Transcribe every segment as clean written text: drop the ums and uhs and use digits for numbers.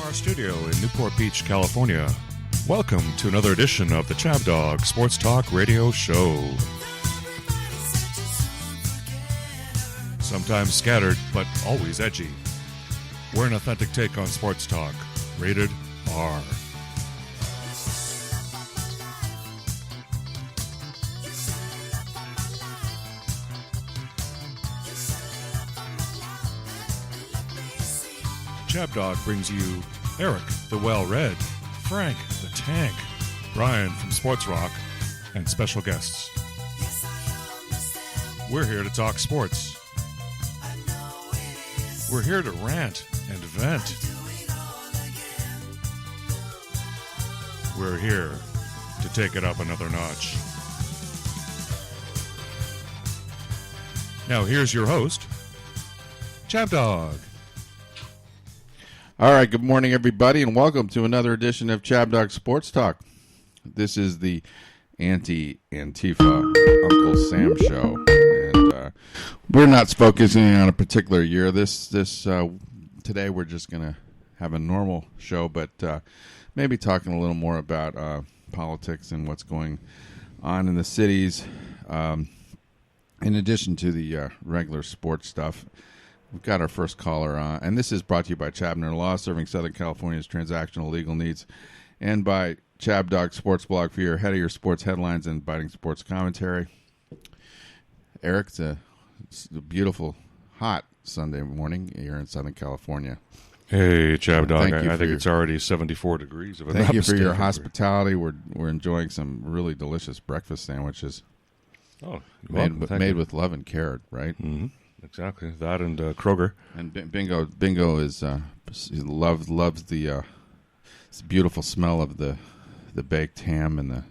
our studio in Newport Beach, California. Welcome to another edition of the Chab Dog Sports Talk Radio Show. Sometimes scattered, but always edgy. We're an authentic take on sports talk. Rated R. Chab Dog brings you Eric, the well-read, Frank, the tank, Brian from Sports Rock, and special guests. We're here to talk sports. We're here to rant and vent. We're here to take it up another notch. Now here's your host, Chab Dog. All right, good morning, everybody, and welcome to another edition of Chab Dog Sports Talk. This is the Aunty, Antifa, Uncle Sam show, and we're not focusing on a particular year. Today we're just going to have a normal show, but maybe talking a little more about politics and what's going on in the cities, in addition to the regular sports stuff. We've got our first caller on, and this is brought to you by Chabner Law, serving Southern California's transactional legal needs, and by Chab Dog Sports Blog for your head of your sports headlines and biting sports commentary. Eric, it's a beautiful, hot Sunday morning here in Southern California. Hey, Chab Dog, I think it's already 74 degrees. Thank you for your hospitality. We're enjoying some really delicious breakfast sandwiches. Oh, made with love and care, right? Mm-hmm. Exactly, that and Kroger. And Bingo is loves the beautiful smell of the baked ham and the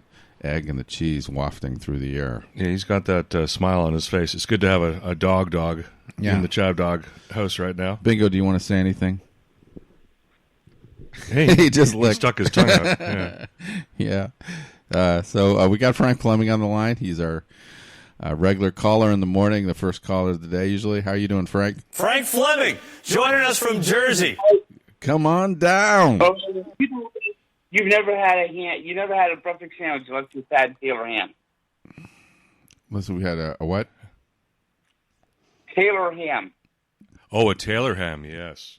egg and the cheese wafting through the air. Yeah, he's got that smile on his face. It's good to have a dog in the Chab Dog house right now. Bingo, do you want to say anything? Hey, he just stuck his tongue out. Yeah. So we got Frank Fleming on the line. He's our regular caller in the morning, the first caller of the day usually. How are you doing, Frank? Frank Fleming, joining us from Jersey. Come on down. Oh, you've never had a breakfast sandwich unless you've had Taylor ham. Listen, we had a what? Taylor ham. Oh, a Taylor ham, yes.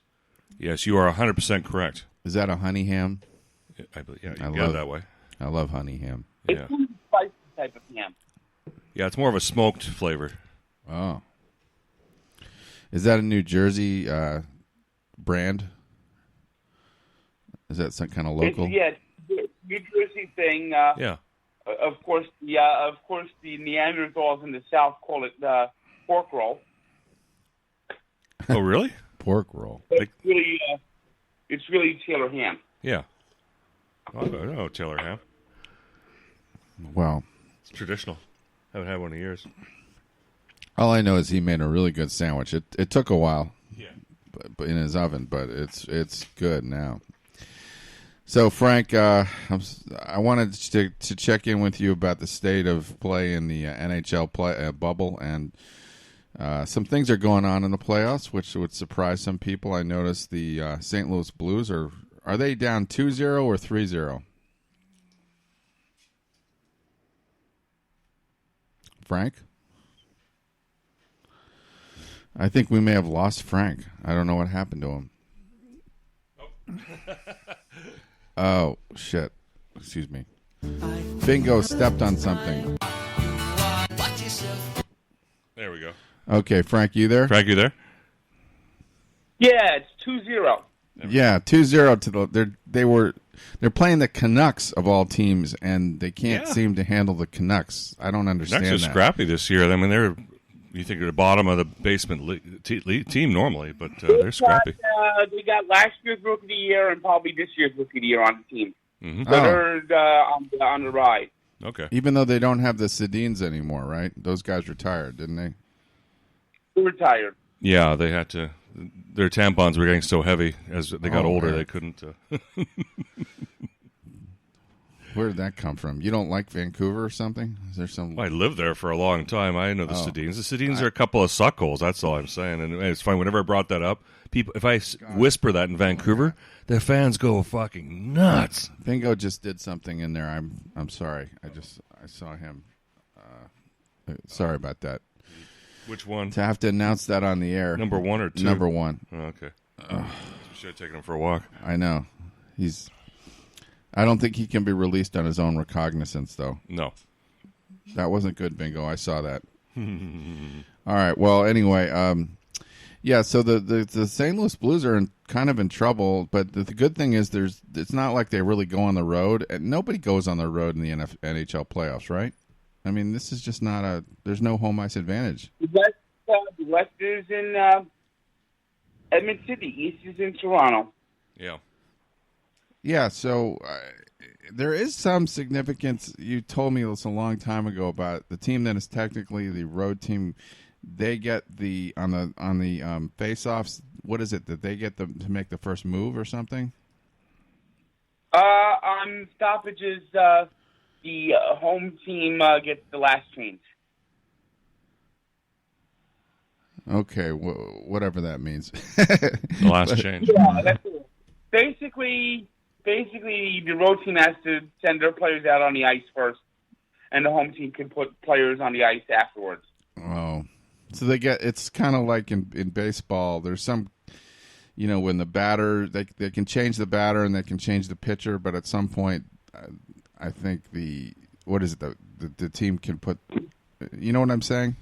Yes, you are 100% correct. Is that a honey ham? I believe, yeah, you got it that way. I love honey ham. Yeah. It's a spicy type of ham. Yeah, it's more of a smoked flavor. Oh. Is that a New Jersey brand? Is that some kind of local? It's New Jersey thing. Yeah. Of course, the Neanderthals in the South call it pork roll. Oh, really? Pork roll. But it's really Taylor ham. Yeah. Oh, I don't know Taylor ham. Wow. It's traditional. Haven't had one in years. All I know is he made a really good sandwich. It took a while, Yeah. but in his oven, but it's good now. So Frank, I wanted to check in with you about the state of play in the NHL bubble, and some things are going on in the playoffs, which would surprise some people. I noticed the St. Louis Blues are they down 2-0 or 3-0? Frank? I think we may have lost Frank. I don't know what happened to him. Oh, shit. Excuse me. Bingo stepped on something. There we go. Okay, Frank, you there? Frank, you there? Yeah, it's 2-0. Yeah, 2-0 to they're playing the Canucks of all teams, and they can't seem to handle the Canucks. I don't understand Canucks are scrappy this year. I mean, you think they're the bottom of the basement team normally, but they're scrappy. They got last year's Rookie of the Year and probably this year's Rookie of the Year on the team. Mm-hmm. So they're on the ride. Okay. Even though they don't have the Sedins anymore, right? Those guys retired, didn't they? They're retired. Yeah, they had to. Their tampons were getting so heavy as they got older, they couldn't. Where did that come from? You don't like Vancouver or something? Is there some? I lived there for a long time. I know the Sedins. The Sedins are a couple of suckholes. That's all I'm saying. And it's funny. Whenever I brought that up, people, if I whisper that in Vancouver, the fans go fucking nuts. Bingo just did something in there. I'm sorry. I saw him. Sorry about that. Which one? To have to announce that on the air. Number 1 or 2? Number 1. Oh, okay. Should have taken him for a walk. I know. I don't think he can be released on his own recognizance, though. No. That wasn't good, Bingo. I saw that. All right. Well, anyway, so the St. Louis Blues are kind of in trouble, but the good thing is it's not like they really go on the road, and nobody goes on the road in the NHL playoffs, right? I mean, this is just not there's no home ice advantage. The West is in Edmonton, the East is in Toronto. Yeah. Yeah, so there is some significance. You told me this a long time ago about the team that is technically the road team. They get on the face-offs. What is it that they get to make the first move or something? On stoppages, the home team gets the last change. Okay, whatever that means. The last change. Yeah, that's it. Basically, the road team has to send their players out on the ice first, and the home team can put players on the ice afterwards. Oh, so it's kind of like in baseball. There's some, when the batter, they can change the batter and they can change the pitcher, but at some point, I think the team can put, you know what I'm saying?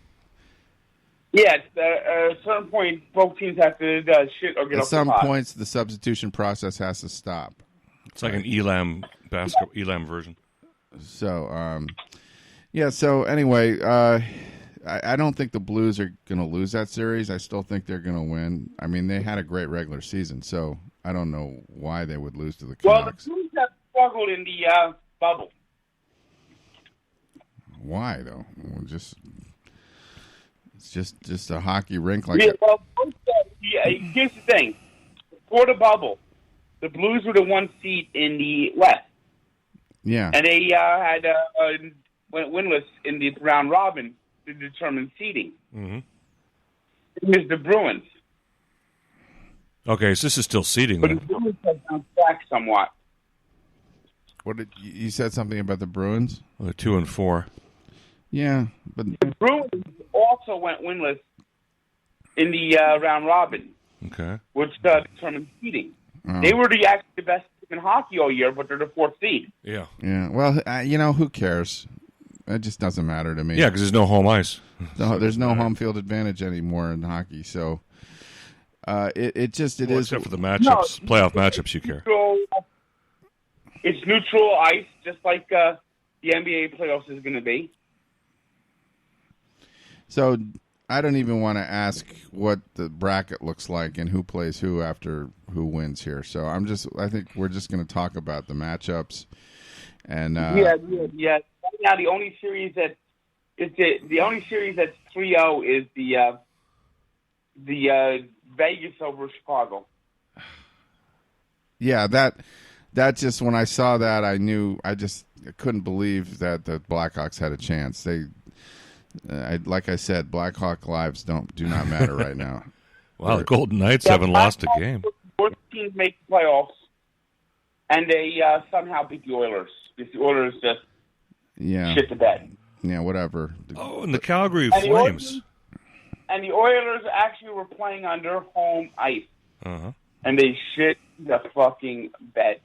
Yes, at a certain point, both teams have to shit or get At off some the pot. points, the substitution process has to stop. It's like an Elam version. So, so anyway, I don't think the Blues are going to lose that series. I still think they're going to win. I mean, they had a great regular season, so I don't know why they would lose to the Canucks. Well, the Blues have struggled in the bubble. Why, though? It's just a hockey rink Here's the thing. For the bubble, the Blues were the 1 seed in the West. Yeah. And they went winless in the round robin to determine seeding. Mm-hmm. Here's the Bruins. Okay, so this is still seeding But the then. Bruins have bounced back somewhat. What did you said something about the Bruins? Well, 2 and 4. Yeah, but The Bruins also went winless in the round robin, Okay. which determined seeding. Oh. They were actually the best team in hockey all year, but they're the 4th seed. Yeah. Yeah. Well, who cares? It just doesn't matter to me. Yeah, because there's no home ice. There's no home field advantage anymore in hockey, so it is. Except for the matchups, playoff matchups, you care. It's neutral ice, just like the NBA playoffs is going to be. So I don't even want to ask what the bracket looks like and who plays who after who wins here. So I think we're just going to talk about the matchups. And Yeah. Right now, the only series that's 3-0 is the Vegas over Chicago. Yeah, that just when I saw that, I couldn't believe that the Blackhawks had a chance. Like I said, Blackhawk lives do not matter right now. Wow, the Golden Knights haven't lost a game. 4 teams make the playoffs, and they somehow beat the Oilers. Because the Oilers just shit the bed. Yeah, whatever. Oh, and the Calgary And Flames. The Oilers actually were playing under home ice. Uh-huh. And they shit the fucking bed.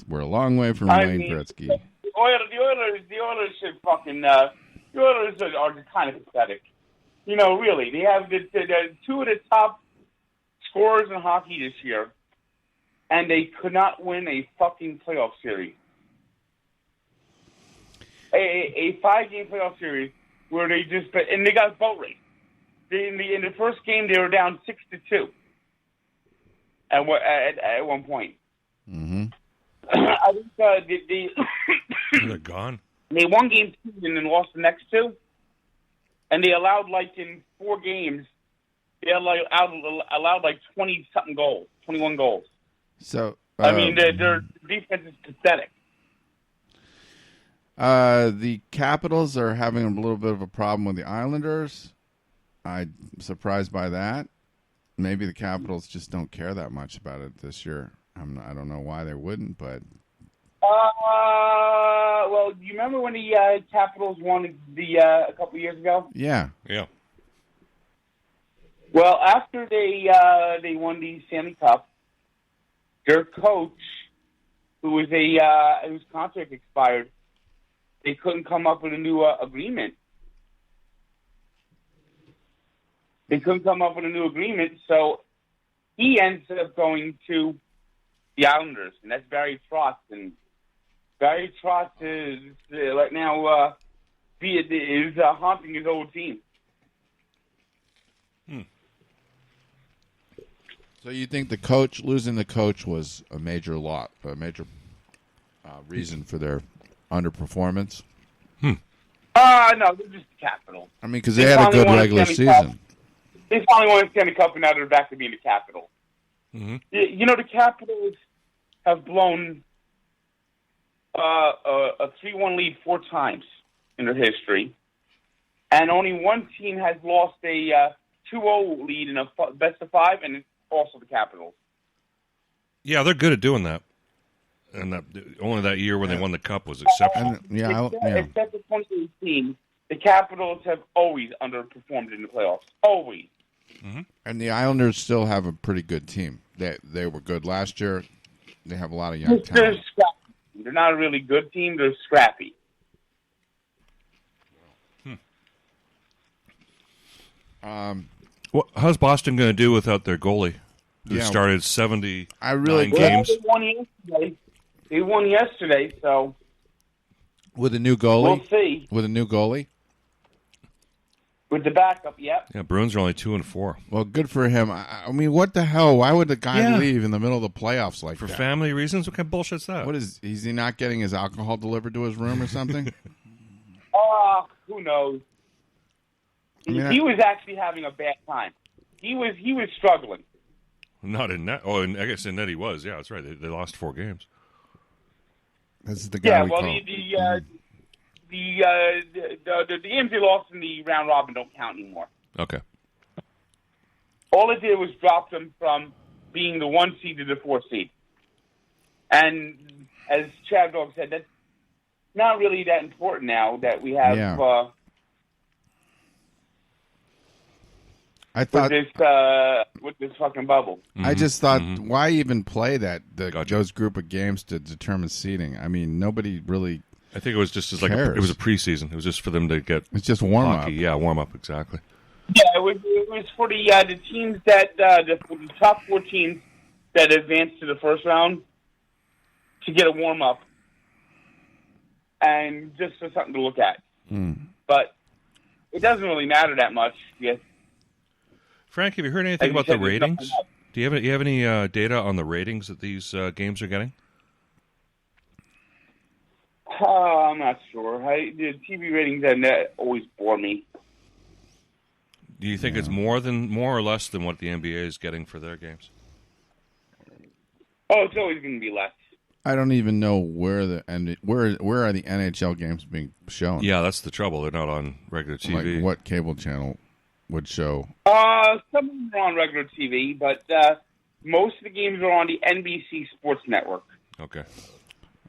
We're a long way from Wayne Gretzky. The Oilers should fucking. The Oilers are kind of pathetic. Really, they have the 2 of the top scorers in hockey this year, and they could not win a fucking playoff series. A 5-game playoff series where they got boat race. In the first game, they were down 6-2 at one point. Mm-hmm. I think They're gone. they won game 2 and then lost the next 2, and they allowed in 4 games, they allowed 20 something goals, 21 goals. So I mean, their defense is pathetic. The Capitals are having a little bit of a problem with the Islanders. I'm surprised by that. Maybe the Capitals just don't care that much about it this year. I don't know why they wouldn't, but. Well, do you remember when the Capitals won a couple years ago? Yeah. Yeah. Well, after they won the Stanley Cup, their coach, whose contract expired, they couldn't come up with a new agreement. They couldn't come up with a new agreement, so he ends up going to the Islanders, and that's Barry Trotz. And Barry Trotz is right now haunting his old team. So you think losing the coach was a major reason for their underperformance? No, they're just the Capitals. I mean, because they had a good regular season. They finally won the Stanley Cup, and now they're back to being the Capitals. Mm-hmm. You know, the Capitals have blown a 3-1 lead 4 times in their history, and only one team has lost a 2-0 lead in a best of 5, and it's also the Capitals. Yeah, they're good at doing that. And only that year when they won the Cup was exceptional. Except for 2018, the Capitals have always underperformed in the playoffs. Always. Mm-hmm. And the Islanders still have a pretty good team. They were good last year. They have a lot of young talent. They're scrappy. They're not a really good team. They're scrappy. How's Boston going to do without their goalie, who started 79 games? They won yesterday, so with a new goalie. We'll see. With a new goalie. With the backup, yep. Yeah, Bruins are only 2-4. Well, good for him. I mean, what the hell? Why would the guy leave in the middle of the playoffs like that? For that? family reasons? What kind of bullshit's that? What is he not getting his alcohol delivered to his room or something? Who knows? I mean, he was actually having a bad time. He was struggling. Not in net. Oh, I guess in net he was. Yeah, that's right. They lost 4 games. This is the guy. The games they lost in the round robin don't count anymore. Okay. All it did was drop them from being the 1 seed to the 4 seed. And as Chad Dog said, that's not really that important now that we have I thought with this fucking bubble. Mm-hmm. I just thought, why even play those group of games to determine seeding? I mean, nobody really. I think it was just it was a preseason. It was just for them to get. It's just warm up. Yeah, warm up exactly. Yeah, it was for the teams that the top 4 teams that advanced to the first round to get a warm up and just for something to look at. But it doesn't really matter that much. Yes. Frank, have you heard anything about the ratings? Do you have any data on the ratings that these games are getting? I'm not sure. The TV ratings on that always bore me. Do you think it's more or less than what the NBA is getting for their games? Oh, it's always going to be less. I don't even know where are the NHL games being shown. Yeah, that's the trouble. They're not on regular TV. Like what cable channel would show? Some of them are on regular TV, but most of the games are on the NBC Sports Network. Okay.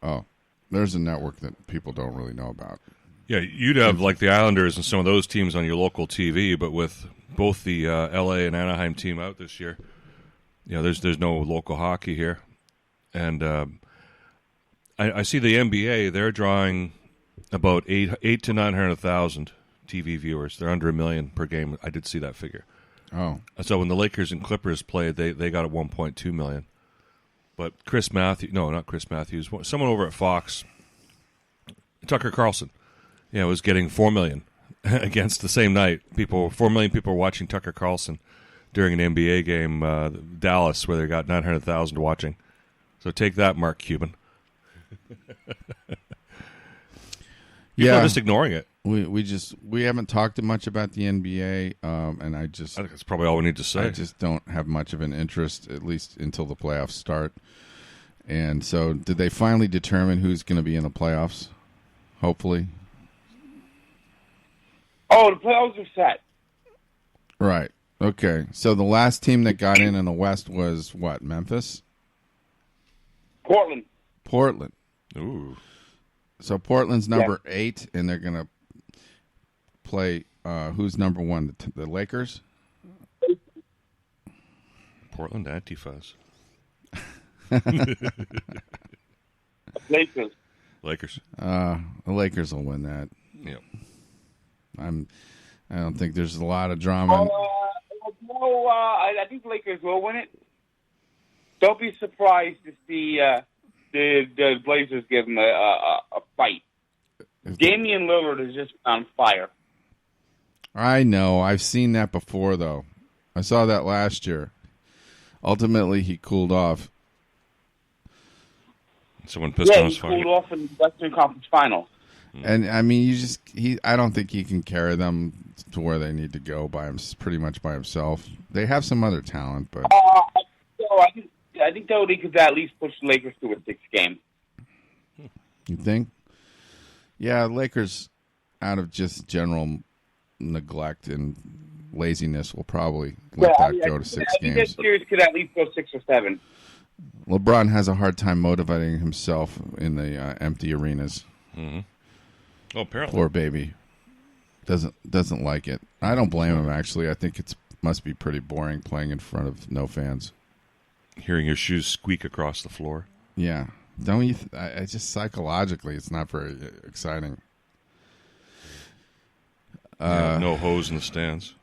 Oh, there's a network that people don't really know about. Yeah, you'd have like the Islanders and some of those teams on your local TV, but with both the LA and Anaheim team out this year, there's no local hockey here, and I see the NBA. They're drawing about 8 to 900,000 TV viewers. They're under 1 million per game. I did see that figure. Oh, so when the Lakers and Clippers played, they got at 1.2 million. But not Chris Matthews, someone over at Fox, Tucker Carlson, was getting 4 million against the same night. 4 million people were watching Tucker Carlson during an NBA game, Dallas, where they got 900,000 watching. So take that, Mark Cuban. People are just ignoring it. We haven't talked much about the NBA, and I think that's probably all we need to say. I just don't have much of an interest, at least until the playoffs start. And so, did they finally determine who's going to be in the playoffs? Hopefully. Oh, the playoffs are set. Right. Okay. So the last team that got in the West was what? Memphis? Portland. Ooh. So Portland's number 8, and they're going to play. Who's number 1? The Lakers. Portland Antifas. Lakers. The Lakers will win that. Yep. I don't think there's a lot of drama. I think the Lakers will win it. Don't be surprised to see the Blazers give them a fight. Damian Lillard is just on fire. I know. I've seen that before, though. I saw that last year. Ultimately, he cooled off. Someone pissed on his phone. He cooled off in the Western Conference Finals. And I mean, I don't think he can carry them to where they need to go pretty much by himself. They have some other talent, but I think though they could at least push the Lakers to a 6 game. You think? Yeah, Lakers, out of just general neglect and laziness, will probably let that go to 6 I think games. that series could at least go 6 or 7. LeBron has a hard time motivating himself in the empty arenas. Mm-hmm. Oh, apparently. Poor baby. Doesn't like it. I don't blame him, actually. I think it must be pretty boring playing in front of no fans. Hearing your shoes squeak across the floor. Yeah. Don't you? I just psychologically, it's not very exciting. No hose in the stands.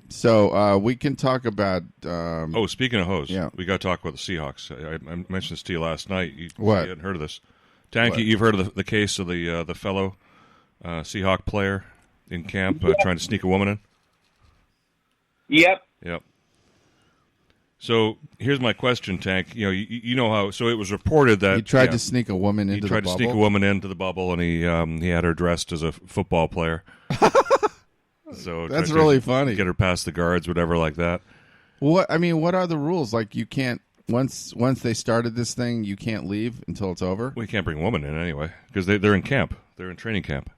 So we can talk about. Speaking of hose, yeah. We got to talk about the Seahawks. I mentioned this to you last night. You hadn't heard of this. Tanky, you've heard of the case of the fellow Seahawk player in camp trying to sneak a woman in? Yep. So here's my question, Tank. You know how. So it was reported that he tried to sneak a woman into the bubble. He tried to sneak a woman into the bubble, and he had her dressed as a football player. So that's really funny. Get her past the guards, whatever, like that. What are the rules? Like, you can't once they started this thing, you can't leave until it's over. We can't bring women in anyway because they're in camp. They're in training camp.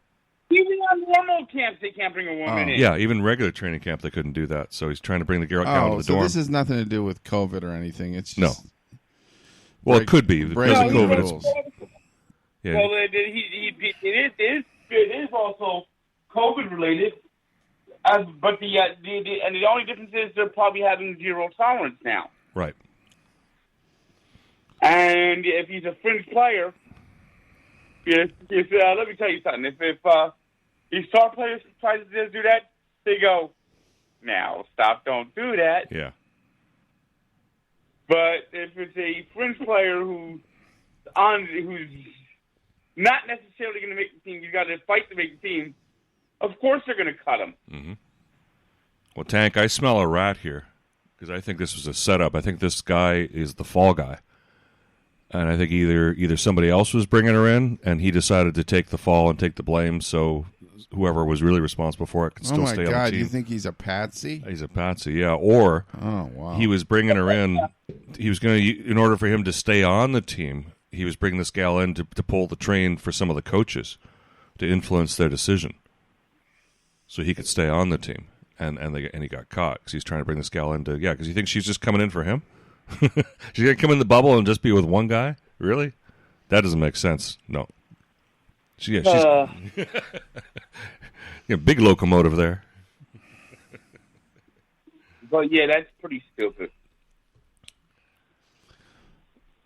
Even on normal camps, they can't bring a woman in. Yeah, even regular training camp, they couldn't do that. So he's trying to bring the girl down to the dorm. So this has nothing to do with COVID or anything. It's just Well, it could be because of COVID. Well, it is also COVID related. But the only difference is they're probably having zero tolerance now. Right. And if he's a fringe player, let me tell you something. If these star players try to do that, they go, now stop, don't do that. Yeah. But if it's a fringe player who's not necessarily going to make the team, you've got to fight to make the team. Of course they're going to cut him. Mm-hmm. Well, Tank, I smell a rat here because I think this was a setup. I think this guy is the fall guy. And I think either somebody else was bringing her in and he decided to take the fall and take the blame so whoever was really responsible for it can still stay on the team. Oh, my God. You think he's a patsy? He's a patsy, yeah. Or he was bringing her in. He was going to, in order for him to stay on the team, he was bringing this gal in to pull the train for some of the coaches to influence their decision so he could stay on the team. And he got caught because he's trying to bring this gal into because he thinks she's just coming in for him. She's gonna come in the bubble and just be with one guy. Really? That doesn't make sense. No. She's big locomotive there. But yeah, that's pretty stupid.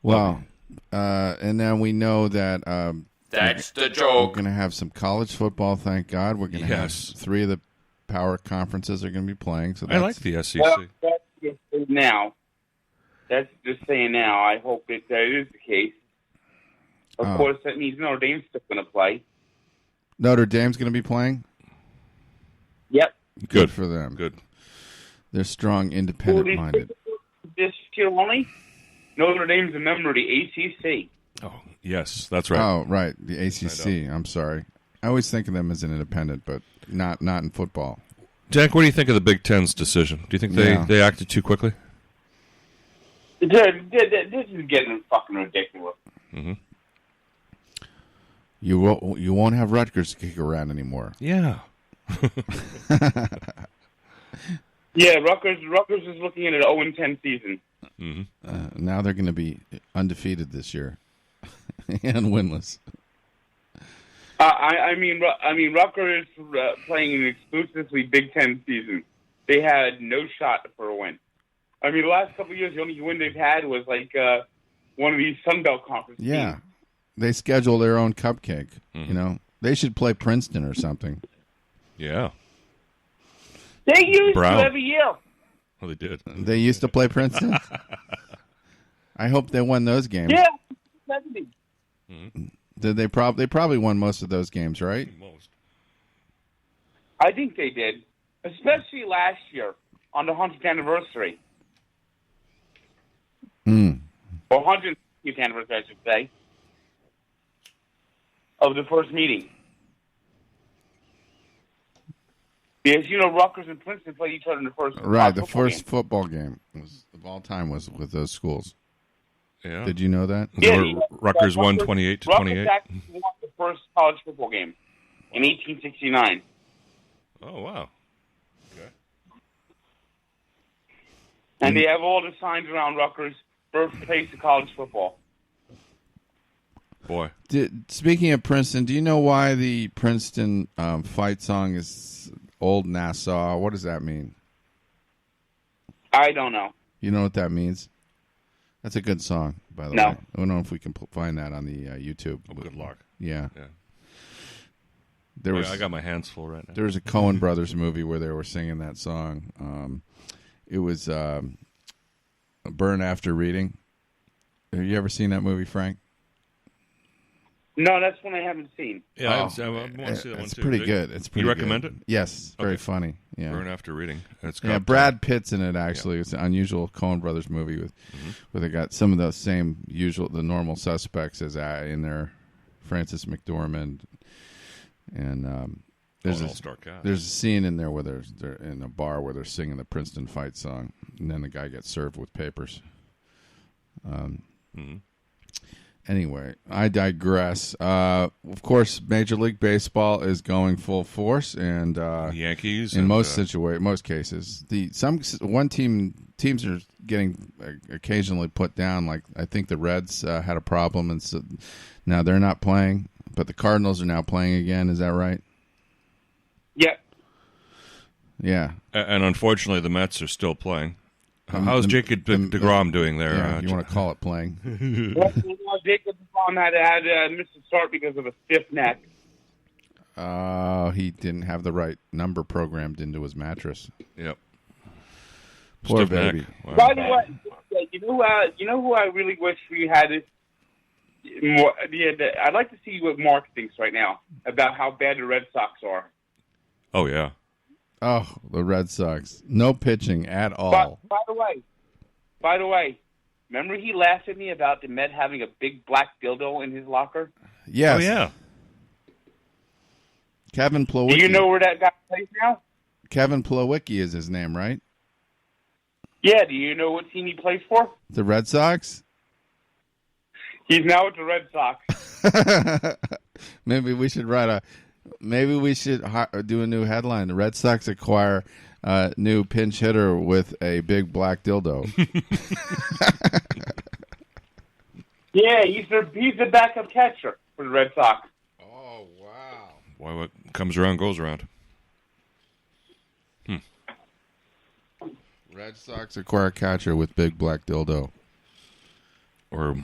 Well, and then we know that that's the joke. We're going to have some college football. Thank God. We're going to have 3 of the power conferences are going to be playing. So I like the SEC. Well, that's just now. That's just saying now. I hope that is the case. Of course, that means Notre Dame's still going to play. Notre Dame's going to be playing? Yep. Good for them. Good. They're strong, independent-minded. This year only, Notre Dame's a member of the ACC. Oh, yes, that's right. Oh, right, the ACC. I'm sorry. I always think of them as an independent, but not in football. Jack, what do you think of the Big Ten's decision? Do you think they acted too quickly? This is getting fucking ridiculous. Mm-hmm. You won't have Rutgers kick around anymore. Yeah. Yeah, Rutgers is looking at an 0-10 season. Mm-hmm. Now they're going to be undefeated this year and winless. I mean, Rutgers playing an exclusively Big Ten season. They had no shot for a win. I mean, the last couple of years, the only win they've had was like one of these Sun Belt Conference teams. They schedule their own cupcake. Mm-hmm. You know, they should play Princeton or something. Yeah. They used to every year. Well, they did. They used to play Princeton. I hope they won those games. Yeah, 70. Mm-hmm. Did they probably won most of those games, right? Most. I think they did, especially last year on the 100th anniversary. Or 100th anniversary, I should say, of the first meeting. Because, you know, Rutgers and Princeton played each other in the first football game of all time was with those schools. Yeah. Did you know that? Yeah, Rutgers won 28-28. Rutgers actually won the first college football game in 1869. Oh, wow. Okay. And they have all the signs around Rutgers, birthplace of college football. Boy. Speaking of Princeton, do you know why the Princeton fight song is Old Nassau? What does that mean? I don't know. You know what that means? That's a good song, by the way. I don't know if we can find that on the YouTube. Oh, good luck. Yeah. I got my hands full right now. There was a Coen Brothers movie where they were singing that song. It was Burn After Reading. Have you ever seen that movie, Frank? No, that's one I haven't seen. Yeah, I want to see that one too. It's pretty good. It's pretty. You recommend good. it? Yes, very funny. Yeah, Burn After Reading. It's got, Brad Pitt's in it. Actually, it's an unusual Coen Brothers movie where they got some of the same the normal suspects as in there. Frances McDormand and there's a scene in there where they're in a bar where they're singing the Princeton fight song, and then the guy gets served with papers. Anyway, I digress. Of course, Major League Baseball is going full force, and Yankees in most cases, teams are getting occasionally put down. Like I think the Reds had a problem, and so now they're not playing. But the Cardinals are now playing again. Is that right? Yep. Yeah. And unfortunately, the Mets are still playing. How's Jacob DeGrom doing there? Yeah, you want to call it playing? Jacob DeGrom had missed a start because of a stiff neck. He didn't have the right number programmed into his mattress. Yep. Poor stiff baby. Wow. By the way, you know who I really wish we had more. I'd like to see what Mark thinks right now about how bad the Red Sox are. Oh yeah. Oh, the Red Sox. No pitching at all. By the way, remember he laughed at me about the Met having a big black dildo in his locker? Yes. Oh, yeah. Kevin Plawecki. Do you know where that guy plays now? Kevin Plawecki is his name, right? Yeah, do you know what team he plays for? The Red Sox? He's now with the Red Sox. Maybe we should do a new headline. The Red Sox acquire a new pinch hitter with a big black dildo. Yeah, he's the backup catcher for the Red Sox. Oh, wow. Boy, what comes around goes around. Red Sox acquire a catcher with big black dildo. Or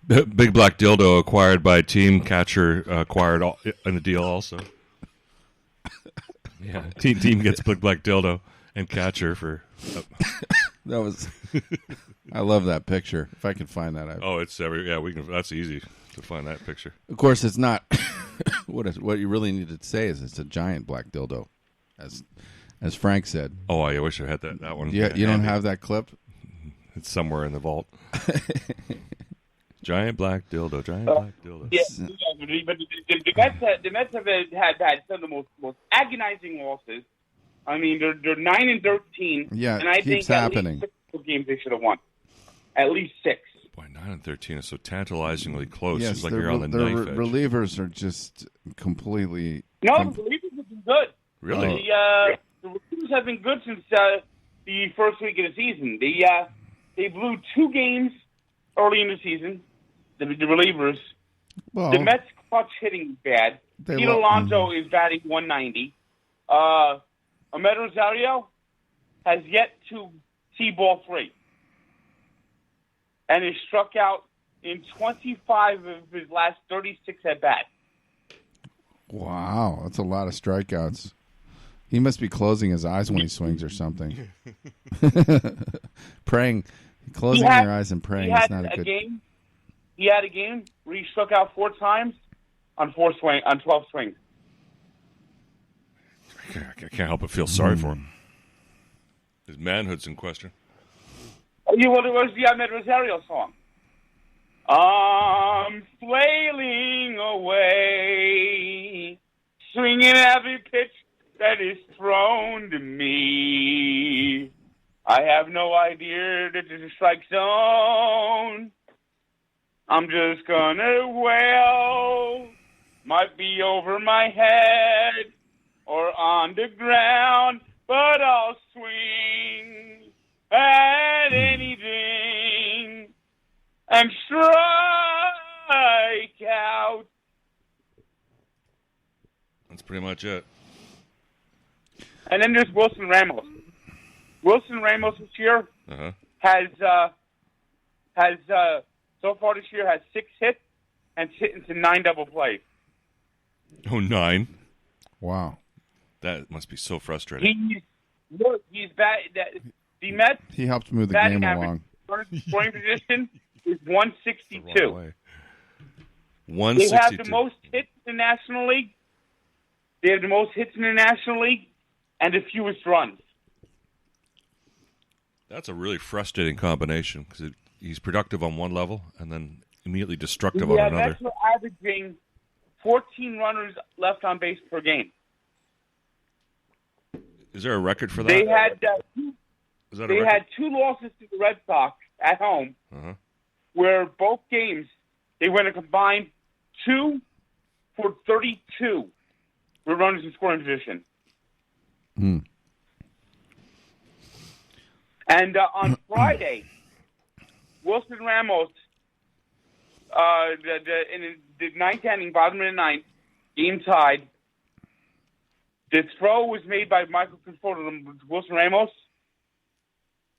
big black dildo acquired by team catcher acquired in the deal also. Yeah, team gets big black dildo and catcher for. That was. I love that picture. If I can find that, it's we can. That's easy to find that picture. Of course, it's not. What you really need to say is it's a giant black dildo, as Frank said. Oh, I wish I had that one. Yeah, you don't have that clip. It's somewhere in the vault. Giant black dildo. Giant black dildo. Yeah, but the Mets have had some of the most agonizing losses. I mean, they're 9-13. Yeah, and I it keeps think happening. At least 6 games they should have won. At least 6. Boy, 9-13 is so tantalizingly close. Yes, It's like you're on the knife edge. relievers are just completely. No, the relievers have been good. Really? The relievers have been good since the first week of the season. They blew 2 games early in the season. The relievers. Well, The Mets' clutch hitting is bad. Pete Alonso is batting 190. Ahmed Rosario has yet to see ball 3 and is struck out in 25 of his last 36 at bat. Wow, that's a lot of strikeouts. He must be closing his eyes when he swings or something. Praying, closing your eyes and praying is not a good. He had a game where he struck out 4 times on 12 swings. I can't help but feel sorry for him. His manhood's in question. Yeah, well, it was the Ahmed Rosario song. I'm flailing away, swinging every pitch that is thrown to me. I have no idea that there's a strike zone. I'm just gonna wail. Might be over my head or on the ground, but I'll swing at anything and strike out. That's pretty much it. And then there's Wilson Ramos. Wilson Ramos this year has so far this year has 6 hits and hit into 9 double plays. Oh, 9. Wow. That must be so frustrating. He's bad. The Mets. He helped move the game along. Scoring position is 162. 162. They have the most hits in the National League. They have the most hits in the National League and the fewest runs. That's a really frustrating combination because he's productive on one level and then immediately destructive on another. Yeah, Mets were averaging 14 runners left on base per game. Is there a record for that? They had had 2 losses to the Red Sox at home, where both games they went a combined 2 for 32 with runners in scoring position. And on Friday, Wilson Ramos, in the 9th inning, bottom of the 9th, game tied. The throw was made by Michael Conforto to Wilson Ramos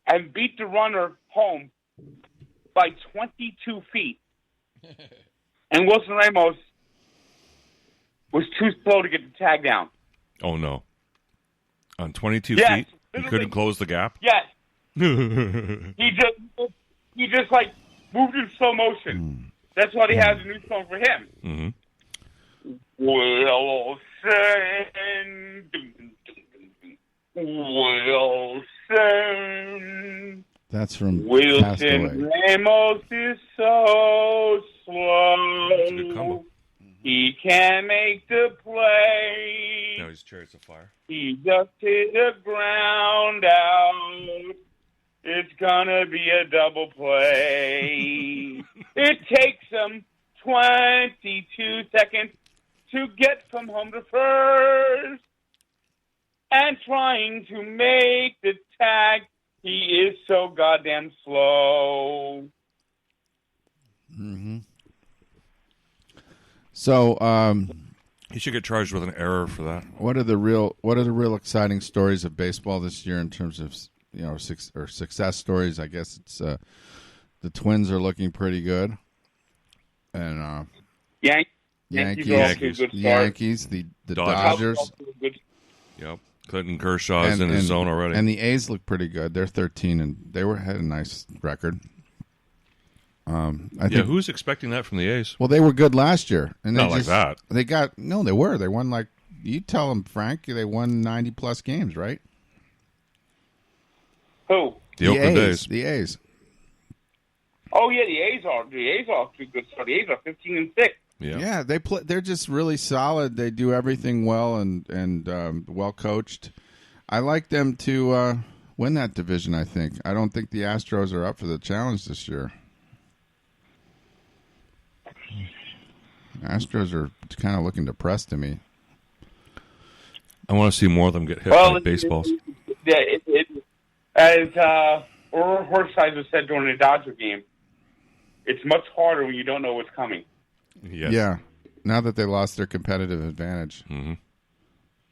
and beat the runner home by 22 feet. And Wilson Ramos was too slow to get the tag down. Oh, no. On 22 feet? He couldn't close the gap? Yes. He just like moved in slow motion. That's what he has a new song for him. Mm-hmm. Wilson. That's from Wilson Ramos is so slow. He can't make the play. No, his Chariots of Fire. He just hit the ground out. It's gonna be a double play. It takes him 22 seconds to get from home to first. And trying to make the tag, he is so goddamn slow. Mm-hmm. So, he should get charged with an error for that. What are the real exciting stories of baseball this year in terms of success stories? I guess it's the Twins are looking pretty good, and Yankees, the Dodgers. Yep, Clinton Kershaw's in his zone already, and the A's look pretty good. They're 13, and they had a nice record. I think, who's expecting that from the A's? Well, they were good last year, and not like that. They were. They won you tell them, Frank. They won 90+ games, right? Who? The Oakland A's. The A's. Oh yeah, the A's are too good. So the A's are 15-6. Yeah, they play. They're just really solid. They do everything well and well coached. I like them to win that division. I think. I don't think the Astros are up for the challenge this year. Astros are kind of looking depressed to me. I want to see more of them get hit by baseballs. As Horsesize was said during the Dodger game, it's much harder when you don't know what's coming. Yes. Yeah, now that they lost their competitive advantage. Mm-hmm.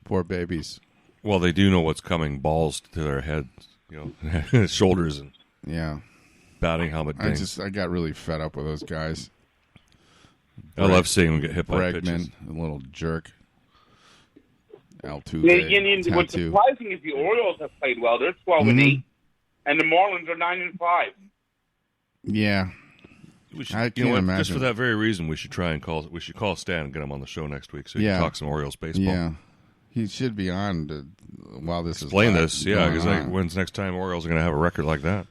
Poor babies. Well, they do know what's coming. Balls to their heads, shoulders, and batting helmet dings. I got really fed up with those guys. I love seeing them get hit by Bregman, pitches. a little jerk. Altuve. What's surprising is the Orioles have played well. They're 12-8, and the Marlins are 9-5. Yeah. I can't imagine. Just for that very reason, we should call Stan and get him on the show next week so he can talk some Orioles baseball. Yeah, he should be on while this Explain this, because when's next time Orioles are going to have a record like that?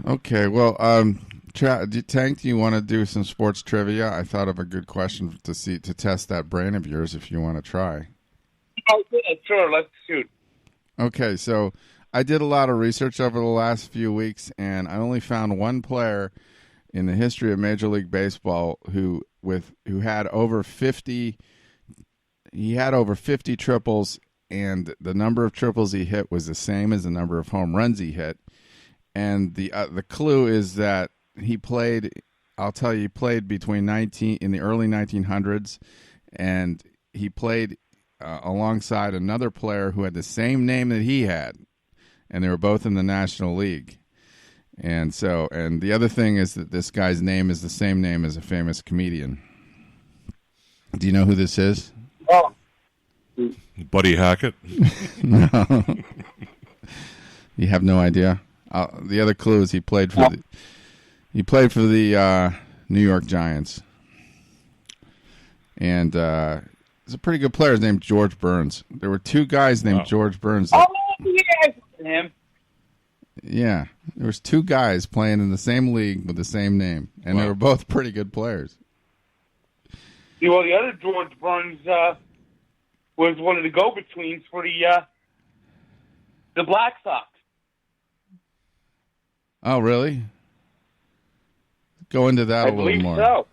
Okay, well, Tank, do you want to do some sports trivia? I thought of a good question to test that brain of yours if you want to try. Oh, yeah, sure, let's shoot. Okay, so I did a lot of research over the last few weeks, and I only found one player in the history of Major League Baseball who had over 50. He had over 50 triples, and the number of triples he hit was the same as the number of home runs he hit. And the clue is that he played. I'll tell you, he played between in the early 1900s, and he played alongside another player who had the same name that he had. And they were both in the National League. And the other thing is that this guy's name is the same name as a famous comedian. Do you know who this is? Oh. Buddy Hackett? No. You have no idea? The other clue is he played for the New York Giants. And he's a pretty good player. His name's George Burns. There were two guys named George Burns. Yes, him. Yeah, there was two guys playing in the same league with the same name, and they were both pretty good players. Well, the other George Burns was one of the go-betweens for the Black Sox. Oh, really? Go into that a little more. I believe so.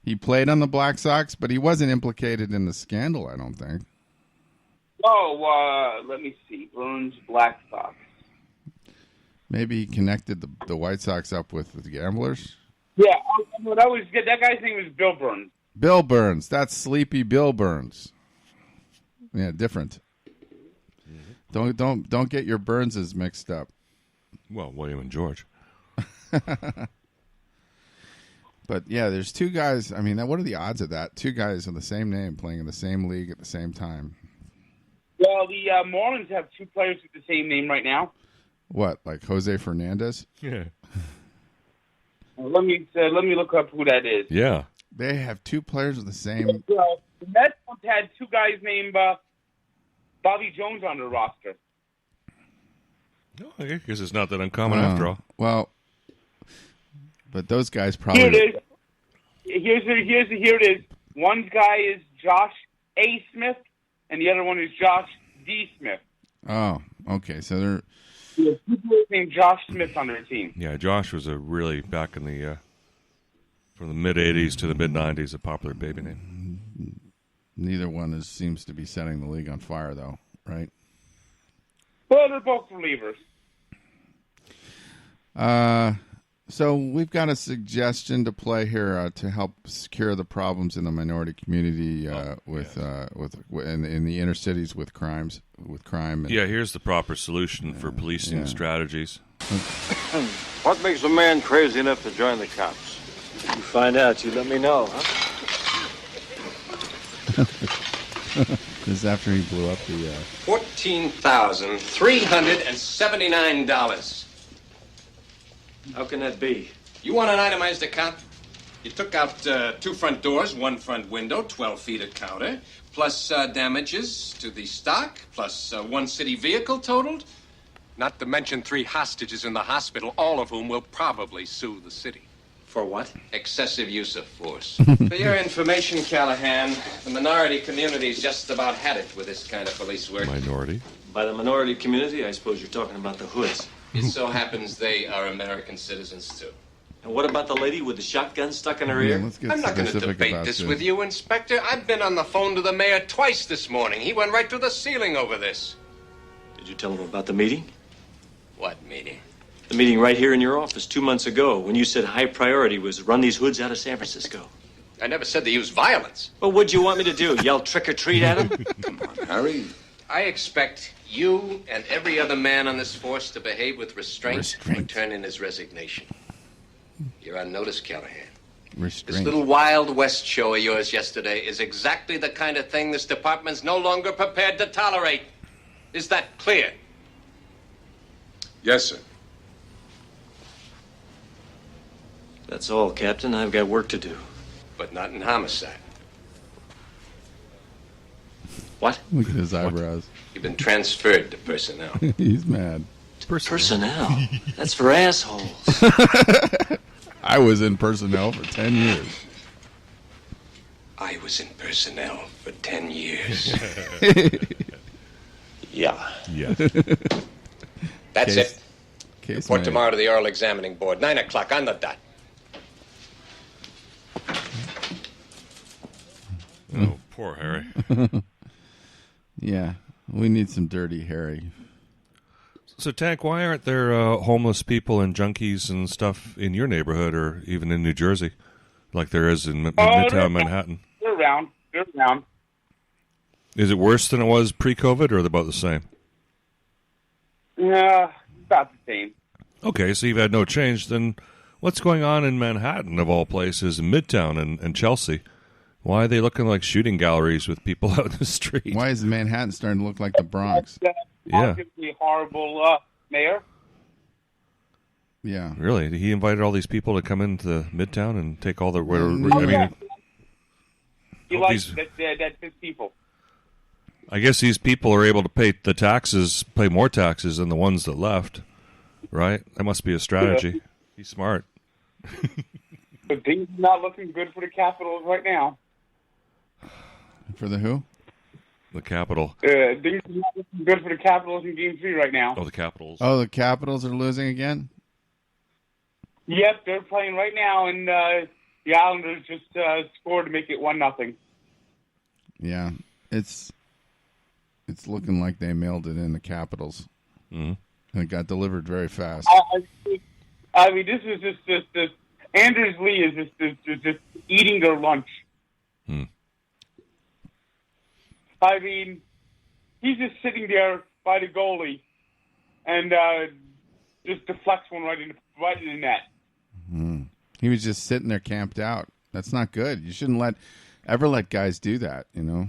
He played on the Black Sox, but he wasn't implicated in the scandal, I don't think. Oh, let me see. Burns, Black Sox. Maybe he connected the White Sox up with the gamblers? Yeah, that guy's name was Bill Burns. Bill Burns. That's Sleepy Bill Burns. Yeah, different. Mm-hmm. Don't get your Burnses mixed up. Well, William and George. But yeah, there's two guys. I mean, what are the odds of that? Two guys with the same name playing in the same league at the same time. Well, the Marlins have two players with the same name right now. What, like Jose Fernandez? Yeah. Let me look up who that is. Yeah. They have two players with the same. The Mets had two guys named Bobby Jones on their roster. Oh, I guess it's not that uncommon after all. Well, but those guys probably. Here it is. Here it is. One guy is Josh A. Smith, and the other one is Josh D. Smith. Oh, okay. So they're. There's two players named Josh Smith on their team. Yeah, Josh was a really back in the from the mid '80s to the mid '90s a popular baby name. Neither one seems to be setting the league on fire, though, right? Well, they're both relievers. So we've got a suggestion to play here to help secure the problems in the minority community in the inner cities with crime. Yeah, here's the proper solution for policing strategies. What makes a man crazy enough to join the cops? You find out, you let me know, huh? This is after he blew up the... $14,379. How can that be? You want an itemized account? You took out 2 front doors, 1 front window, 12 feet of counter, plus damages to the stock, plus 1 city vehicle totaled. Not to mention 3 hostages in the hospital, all of whom will probably sue the city. For what? Excessive use of force. For your information, Callahan, the minority community's just about had it with this kind of police work. Minority? By the minority community, I suppose you're talking about the hoods. It so happens they are American citizens, too. And what about the lady with the shotgun stuck in her Yeah, ear? let's get I'm not going to specific debate about this with you, Inspector. I've been on the phone to the mayor twice this morning. He went right through the ceiling over this. Did you tell him about the meeting? What meeting? The meeting right here in your office 2 months ago when you said high priority was run these hoods out of San Francisco. I never said they use violence. Well, what'd you want me to do? Yell trick or treat at them? Come on, Harry. I expect you and every other man on this force to behave with restraint or turn in his resignation. You're on notice, Callahan. This little Wild West show of yours yesterday is exactly the kind of thing this department's no longer prepared to tolerate. Is that clear? Yes, sir. That's all, Captain. I've got work to do. But not in homicide. What? Look at his eyebrows. You've been transferred to personnel. He's mad. Personnel? That's for assholes. I was in personnel for 10 years. I was in personnel for 10 years. Yeah. Yes. That's it. Case Report made. tomorrow to the oral examining board. 9 o'clock on the dot. Oh, poor Harry. Yeah, we need some dirty Harry. So, Tank, why aren't there homeless people and junkies and stuff in your neighborhood or even in New Jersey like there is in Midtown Manhattan? They're around. They're around. Is it worse than it was pre-COVID or about the same? Yeah, about the same. Okay, so you've had no change. Then what's going on in Manhattan, of all places, in Midtown and Chelsea? Why are they looking like shooting galleries with people out in the street? Why is Manhattan starting to look like the Bronx? Yeah. Arguably horrible mayor. Yeah. Really? He invited all these people to come into Midtown and take all the... I Yeah. mean, He likes that people. I guess these people are able to pay more taxes than the ones that left, right? That must be a strategy. Yeah. He's smart. But things are not looking good for the Capitals right now. For the who? The Capital. Things are not looking good for the Capitals in Game 3 right now. Oh, the Capitals. Oh, the Capitals are losing again? Yep, they're playing right now, and the Islanders just scored to make it 1-0. Yeah. It's looking like they mailed it in the Capitals. Mm-hmm. And it got delivered very fast. I mean, this is just Anders Lee is just eating their lunch. Hmm. I mean, he's just sitting there by the goalie and just deflects one right in the net. He was just sitting there camped out. That's not good. You shouldn't ever let guys do that, you know?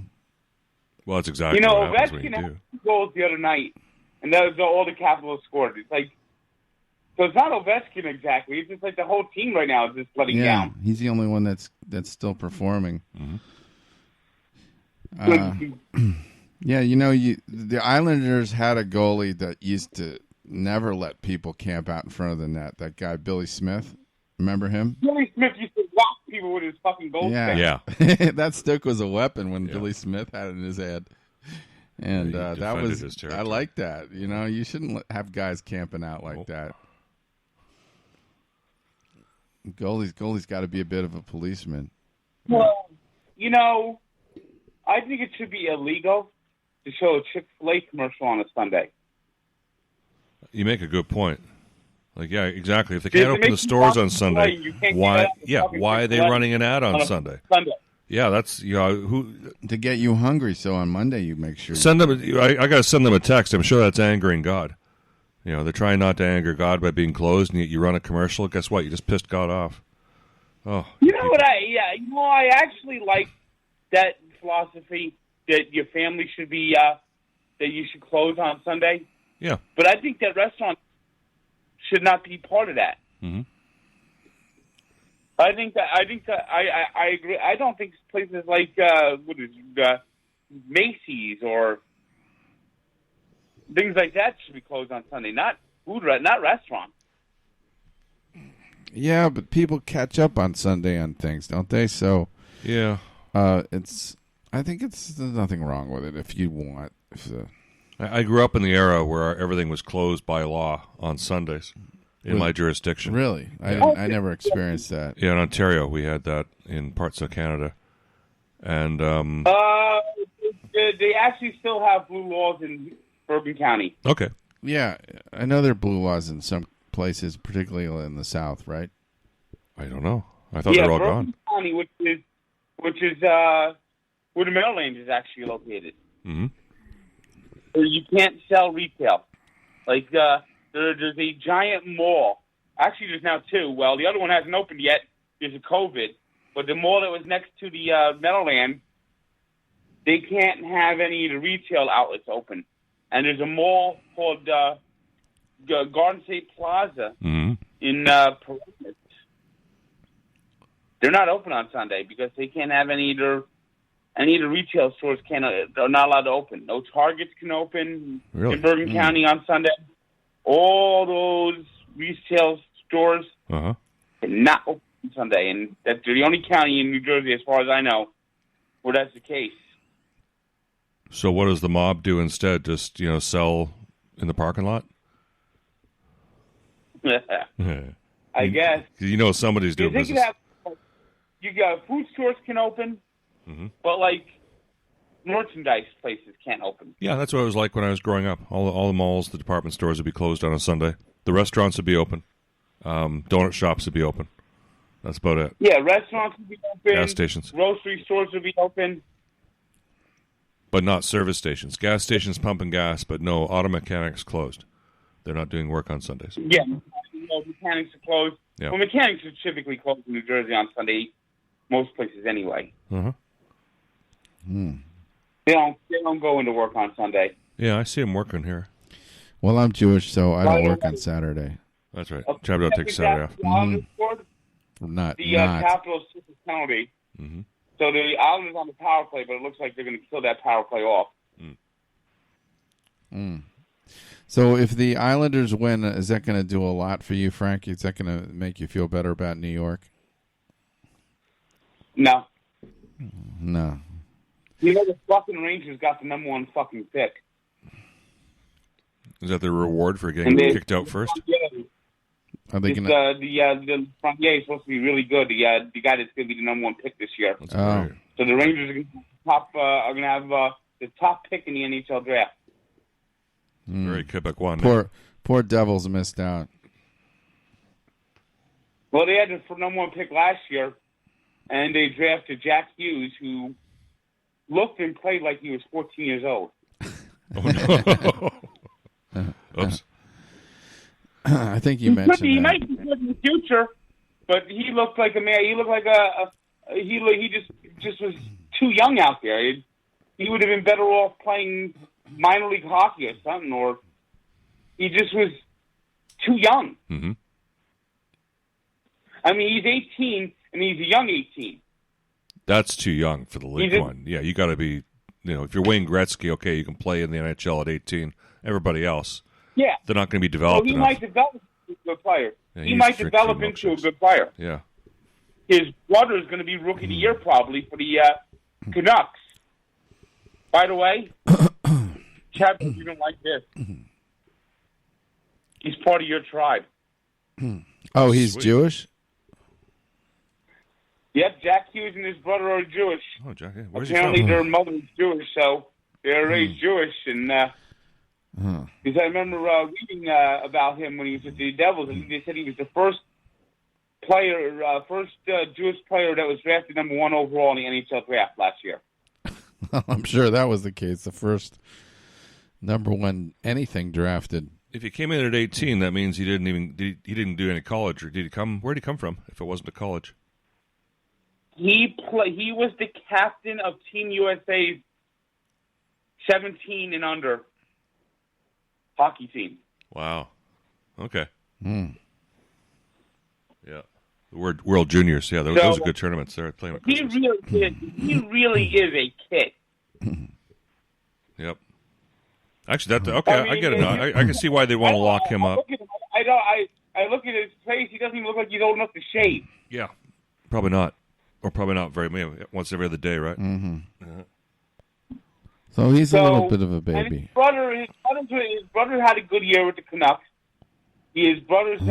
Well, that's exactly You know, what happens when you Ovechkin do. had 2 goals the other night, and that was all the Capitals scored. It's like, so it's not Ovechkin exactly. It's just like the whole team right now is just letting Yeah, down. he's the only one that's still performing. Mm-hmm. Yeah, you know, the Islanders had a goalie that used to never let people camp out in front of the net. That guy, Billy Smith. Remember him? Billy Smith used to whack people with his fucking goal stick. Yeah. That stick was a weapon when Billy Smith had it in his head. And He that defended was, his I territory. like that. You know, you shouldn't have guys camping out like that. Goalie's got to be a bit of a policeman. Well, you know, I think it should be illegal to show a Chick-fil-A commercial on a Sunday. You make a good point. Like, yeah, exactly. If they If it can't open makes the you stores on Chick-fil-A, Sunday, you can't why? get out of Yeah, fucking why are they Chick-fil-A running an ad on on a Sunday? Sunday. Yeah, that's who To get you hungry, so on Monday you make sure. send them. I got to send them a text. I'm sure that's angering God. You know, they're trying not to anger God by being closed, and yet you run a commercial. Guess what? You just pissed God off. Oh, You know what? I actually like that philosophy that your family should be that you should close on Sunday. yeah. But I think that restaurants should not be part of that. Mm-hmm. I agree. I don't think places like Macy's or things like that should be closed on Sunday, not not restaurants. Yeah, but people catch up on Sunday on things, don't they? So yeah, I think there's nothing wrong with it if you want. I grew up in the era where everything was closed by law on Sundays in my jurisdiction. Really? I never experienced that. Yeah, in Ontario, we had that in parts of Canada. And they actually still have blue laws in Bergen County. Okay. Yeah, I know there are blue laws in some places, particularly in the South, right? I don't know. I thought they were all Bergen gone. County, which is where the Meadowlands is actually located. Mm-hmm. You can't sell retail. Like there's a giant mall. Actually, there's now two. Well, the other one hasn't opened yet because of COVID. But the mall that was next to the Meadowlands, they can't have any of the retail outlets open. And there's a mall called Garden State Plaza in Paramus. They're not open on Sunday because they can't have any of the retail stores are not allowed to open. No Targets can open in Bergen County on Sunday. All those retail stores cannot open on Sunday, and that's the only county in New Jersey, as far as I know, where that's the case. So what does the mob do instead? Just sell in the parking lot? I guess. Somebody's doing business. You got food stores can open, but like merchandise places can't open. Yeah, that's what it was like when I was growing up. All the malls, the department stores would be closed on a Sunday. The restaurants would be open. Donut shops would be open. That's about it. Yeah, restaurants would be open. Gas stations. Grocery stores would be open. But not service stations. Gas stations pumping gas, but no, auto mechanics closed. They're not doing work on Sundays. Yeah, mechanics are closed. Yeah. Well, mechanics are typically closed in New Jersey on Sunday, most places anyway. They don't go into work on Sunday. Yeah, I see them working here. Well, I'm Jewish, so I don't work on Saturday. That's right. Chabdo takes Saturday off. Not capital city penalty. So the Islanders on the power play, but it looks like they're going to kill that power play off. So if the Islanders win, is that going to do a lot for you, Frank? Is that going to make you feel better about New York? No. No. The fucking Rangers got the number one fucking pick. Is that the reward for getting kicked out first? Are they going the Frontier is supposed to be really good. The guy that's going to be the number one pick this year. So the Rangers are going to have the top pick in the NHL draft. Very Quebec one. Poor Devils missed out. Well, they had the number one pick last year, and they drafted Jack Hughes, who looked and played like he was 14 years old. Oh, no. Oops. I think you mentioned he might be good in the future, but he looked like a man. He looked like he just was too young out there. He would have been better off playing minor league hockey or something, or he just was too young. I mean, he's 18, and he's a young 18. That's too young for the League One. Yeah, you got to be, if you're Wayne Gretzky, okay, you can play in the NHL at 18. Everybody else, they're not going to be developed enough. Might develop into a good player. Yeah, he might develop into a good player. Yeah. His brother is going to be Rookie of the Year probably for the Canucks. By the way, Chad, you don't like this. He's part of your tribe. Oh, he's Jewish? Yep, Jack Hughes and his brother are Jewish. Oh, Jack, where's Apparently he from? their mother is Jewish, so they're raised Jewish. And because I remember reading about him when he was with the Devils, and they said he was the first Jewish player that was drafted number one overall in the NHL draft last year. I'm sure that was the case. The first number one anything drafted. If he came in at 18, that means he didn't do any college, or did he come? Where did he come from? If it wasn't a college, he was the captain of Team USA's 17 and under hockey team. Wow. Okay. Yeah. The World Juniors. Yeah, those are good tournaments. They're playing. He really is a kid. Yep. Actually, I get it now. I can see why they want to lock him up. I look at his face. He doesn't even look like he's old enough to shave. Yeah, probably not, or probably not very once every other day, right? Mm-hmm. Yeah. So he's a little bit of a baby. And his brother had a good year with the Canucks. His brother's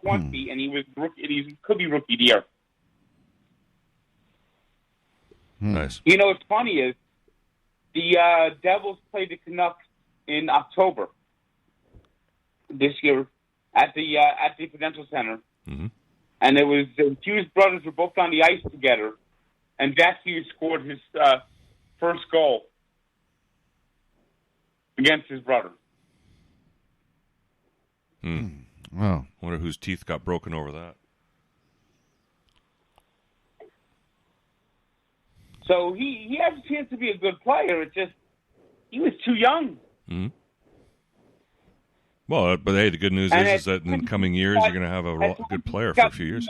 20, and he could be rookie of the year. Nice. You know what's funny is the Devils played the Canucks in October this year at the Prudential Center, and it was the Hughes brothers were both on the ice together, and Jack Hughes scored his first goal against his brother. Wow. Wonder whose teeth got broken over that. So he has a chance to be a good player. It's just he was too young. Mm-hmm. Well, but hey, the good news is that in the coming years you're going to have a good player for a few years.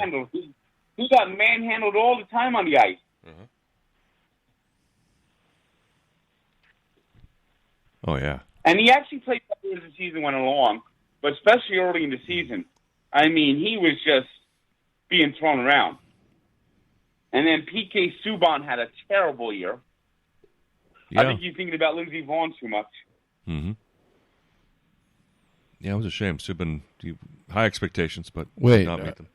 He got manhandled all the time on the ice. Uh-huh. Oh yeah. And he actually played better as the season went along, but especially early in the season. I mean, he was just being thrown around. And then P.K. Subban had a terrible year. Yeah. I think you're thinking about Lindsey Vaughn too much. Mm-hmm. Yeah, it was a shame. Subban, high expectations, but wait, not meet them.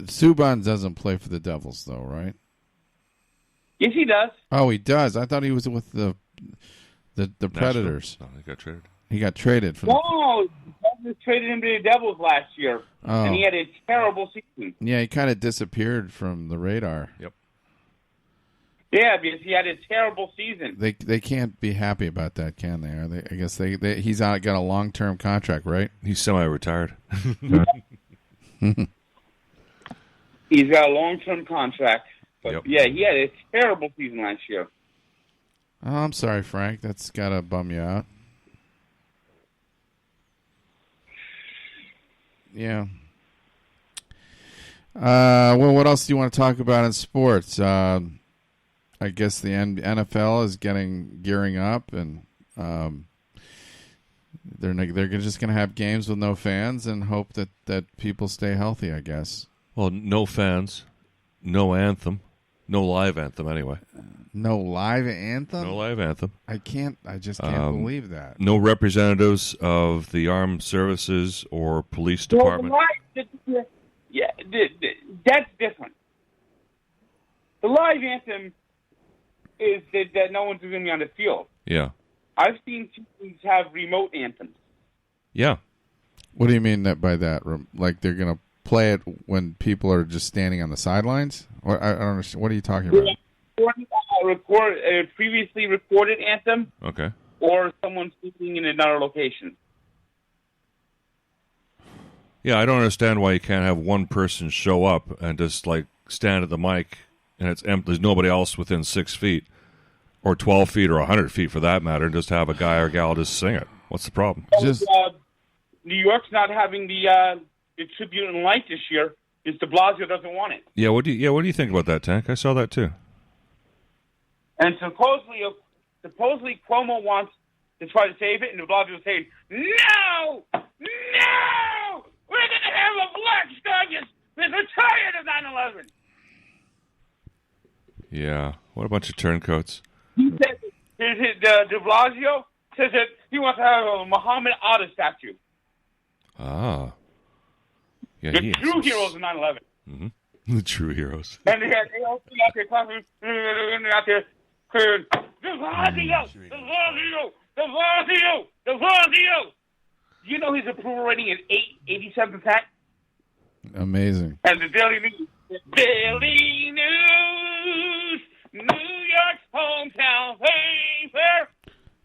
Subban doesn't play for the Devils, though, right? Yes, he does. Oh, he does. I thought he was with the Predators. No, he got traded. He got traded from. No, they traded him to the Devils last year, and he had a terrible season. Yeah, he kind of disappeared from the radar. Yep. Yeah, because he had a terrible season. They can't be happy about that, can they? I guess he's got a long-term contract, right? He's semi-retired. He's got a long-term contract. But yep. Yeah, he had a terrible season last year. Oh, I'm sorry, Frank. That's got to bum you out. Yeah. Well, what else do you want to talk about in sports? I guess the NFL is gearing up, and they're just going to have games with no fans and hope that people stay healthy, I guess. Well, no fans, no anthem, no live anthem anyway. No live anthem? No live anthem. I just can't believe that. No representatives of the armed services or police department. Well, that's different. The live anthem is that no one's going to be on the field. Yeah. I've seen teams have remote anthems. Yeah. What do you mean by that? Like they're going to play it when people are just standing on the sidelines? Or I don't understand. What are you talking about? A previously recorded anthem. Okay. Or someone speaking in another location. Yeah, I don't understand why you can't have one person show up and just like stand at the mic and it's empty. There's nobody else within 6 feet or 12 feet or 100 feet for that matter, and just have a guy or gal just sing it. What's the problem? New York's not having the tribute and light this year because de Blasio doesn't want it. Yeah, what do you think about that, Tank? I saw that too. And supposedly Cuomo wants to try to save it, and de Blasio is saying, no! We're going to have a black star that's retired of 9/11. Yeah, what a bunch of turncoats. He said, de Blasio says that he wants to have a Muhammad Ali statue. Ah. Yeah, the true heroes of 9/11. Mm-hmm. The true heroes. And they all see out there clapping, out there clearing, de Blasio! You know his approval rating is 87%? Amazing. And the Daily News, New York's hometown paper.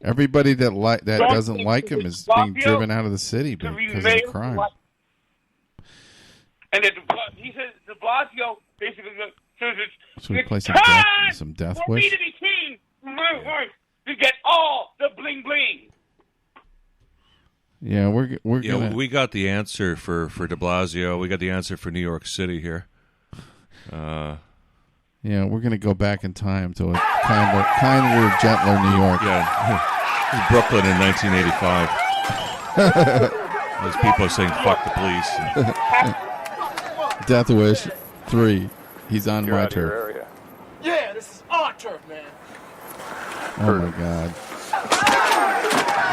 Everybody that doesn't like him is being driven out of the city because of crime. And he says de Blasio basically says so we play some death for wish? me to be king, my wife, to get all the bling bling. Yeah, we're gonna... we got the answer for de Blasio. We got the answer for New York City here. Yeah, we're gonna go back in time to a kinder, gentler New York. Yeah. This is Brooklyn in 1985. Those people are saying "fuck the police." Death Wish 3. He's on my turf. Yeah, this is our turf, man. Oh my God!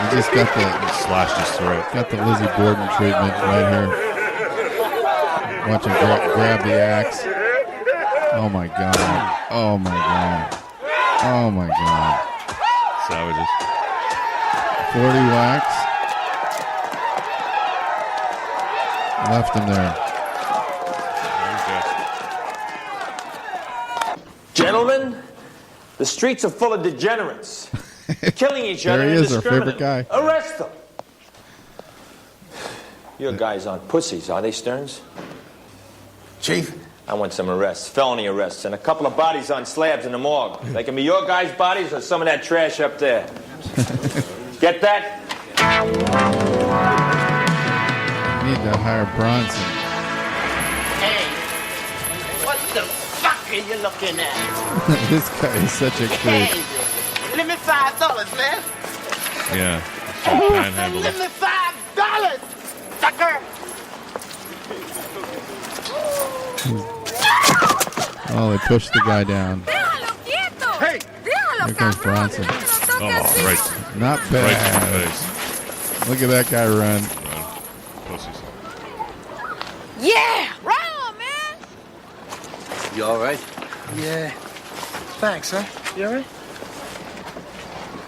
He just got the slashed his throat. Got the Lizzie Borden treatment right here. Watch him grab the axe. Oh my God! Oh my God! Oh my God! Savages. 40 wax. Left him there. Gentlemen, the streets are full of degenerates. Killing each other There he is, our favorite indiscriminately. guy. Arrest them. Your guys aren't pussies, are they, Stearns? Chief? I want some arrests, felony arrests, and a couple of bodies on slabs in the morgue. They can be your guys' bodies or some of that trash up there. Get that? Need to hire Bronson. Hey, what the fuck are you looking at? This guy is such a Hey, creep. give me $5, man. Yeah. Give me $5, sucker. Oh, they pushed the guy down. Hey, Here comes Bronson. Oh, right. Not Right in the bad. face. Look at that guy run. Pussies. yeah, right on, man. You all right? Yeah. Thanks, huh? You all right?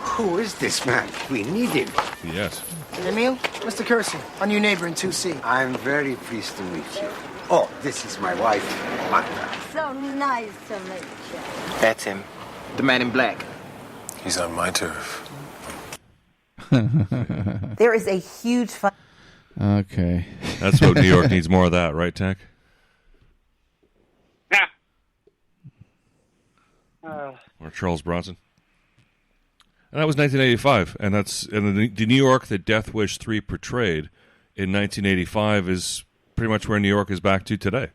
Who is this man? We need him. Yes. Emil, Mr. Kersey, our new neighbor in 2C. I'm very pleased to meet you. Oh, this is my wife, Magda. So nice to meet you. That's him. The man in black. He's on my turf. There is a huge fun. Okay. That's what New York needs more of that, right, Tech? Or Charles Bronson. And that was 1985, and the New York that Death Wish 3 portrayed in 1985 is pretty much where New York is back to today,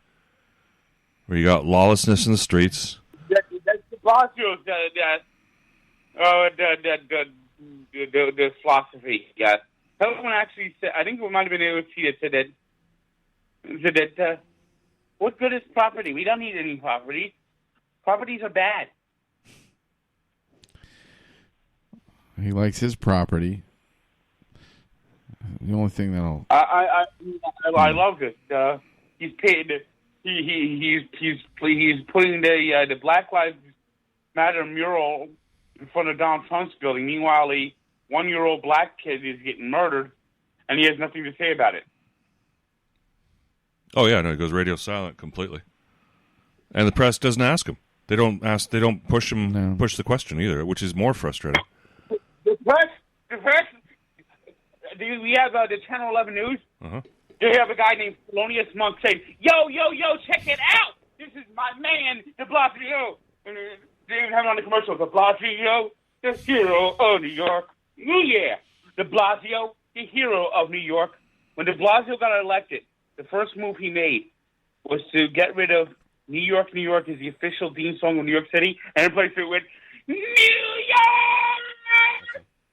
where you got lawlessness in the streets. That's the Blasio's the philosophy. Yeah, someone actually said. I think it might have been AOC that said that. What good is property? We don't need any property. Properties are bad. He likes his property. The only thing that'll... I love this. He's paid. He's putting the Black Lives Matter mural in front of Donald Trump's building. Meanwhile, a 1-year-old black kid is getting murdered, and he has nothing to say about it. Oh yeah, no, he goes radio silent completely, and the press doesn't ask him. They don't ask. They don't push him. No. Push the question either, which is more frustrating. The press. We have the Channel 11 News. Uh-huh. They have a guy named Thelonious Monk saying, yo, check it out. This is my man, de Blasio. And they even have it on the commercial. De Blasio, the hero of New York. Ooh, yeah. De Blasio, the hero of New York. When de Blasio got elected, the first move he made was to get rid of New York is the official theme song of New York City, and replace it with New York!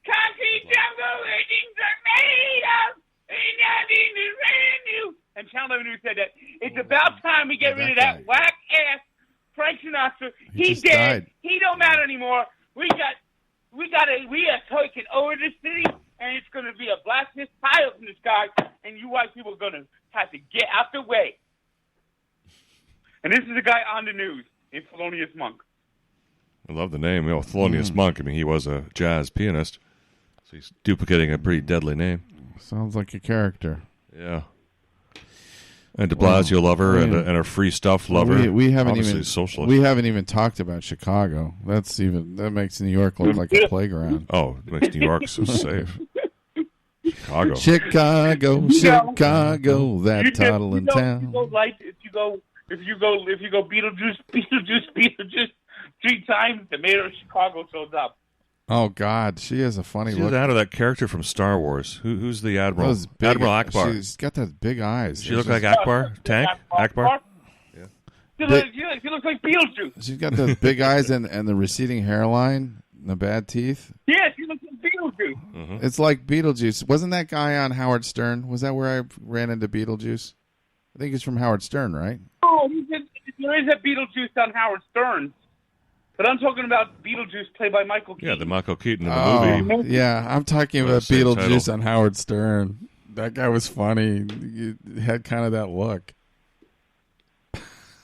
Concrete jungle weddings are made of, and nothing is brand new. And Channel 11 News said that it's about time we get rid of that whack ass Frank Sinatra. He's dead. Died. He don't matter anymore. We are taking over this city, and it's going to be a blacksmith tile from the sky, and you white people are going to have to get out the way. And this is a guy on the news, named Thelonious Monk. I love the name, Thelonious Monk. I mean, he was a jazz pianist, so he's duplicating a pretty deadly name. Sounds like a character. Yeah. And de Blasio lover and a free stuff lover. We haven't Obviously even socialist. We haven't even talked about Chicago. That makes New York look like a playground. Oh, it makes New York so safe. Chicago, that toddling town. If you go Beetlejuice 3 times, the mayor of Chicago shows up. Oh God, she has a funny She's look. out of that character from Star Wars. Who's the admiral? Those big, Admiral Akbar. She's got those big eyes. She look like Akbar? Tank? Akbar? Yeah. She looks like Beetlejuice. She's got those big eyes and the receding hairline and the bad teeth. Yeah, she looks like It's like Beetlejuice. Wasn't that guy on Howard Stern? Was that where I ran into Beetlejuice? I think it's from Howard Stern, right? Oh, there is a Beetlejuice on Howard Stern. But I'm talking about Beetlejuice played by Michael Keaton. Yeah, the Michael Keaton in the movie. Yeah, I'm talking about Same Beetlejuice title. on Howard Stern. That guy was funny. He had kind of that look.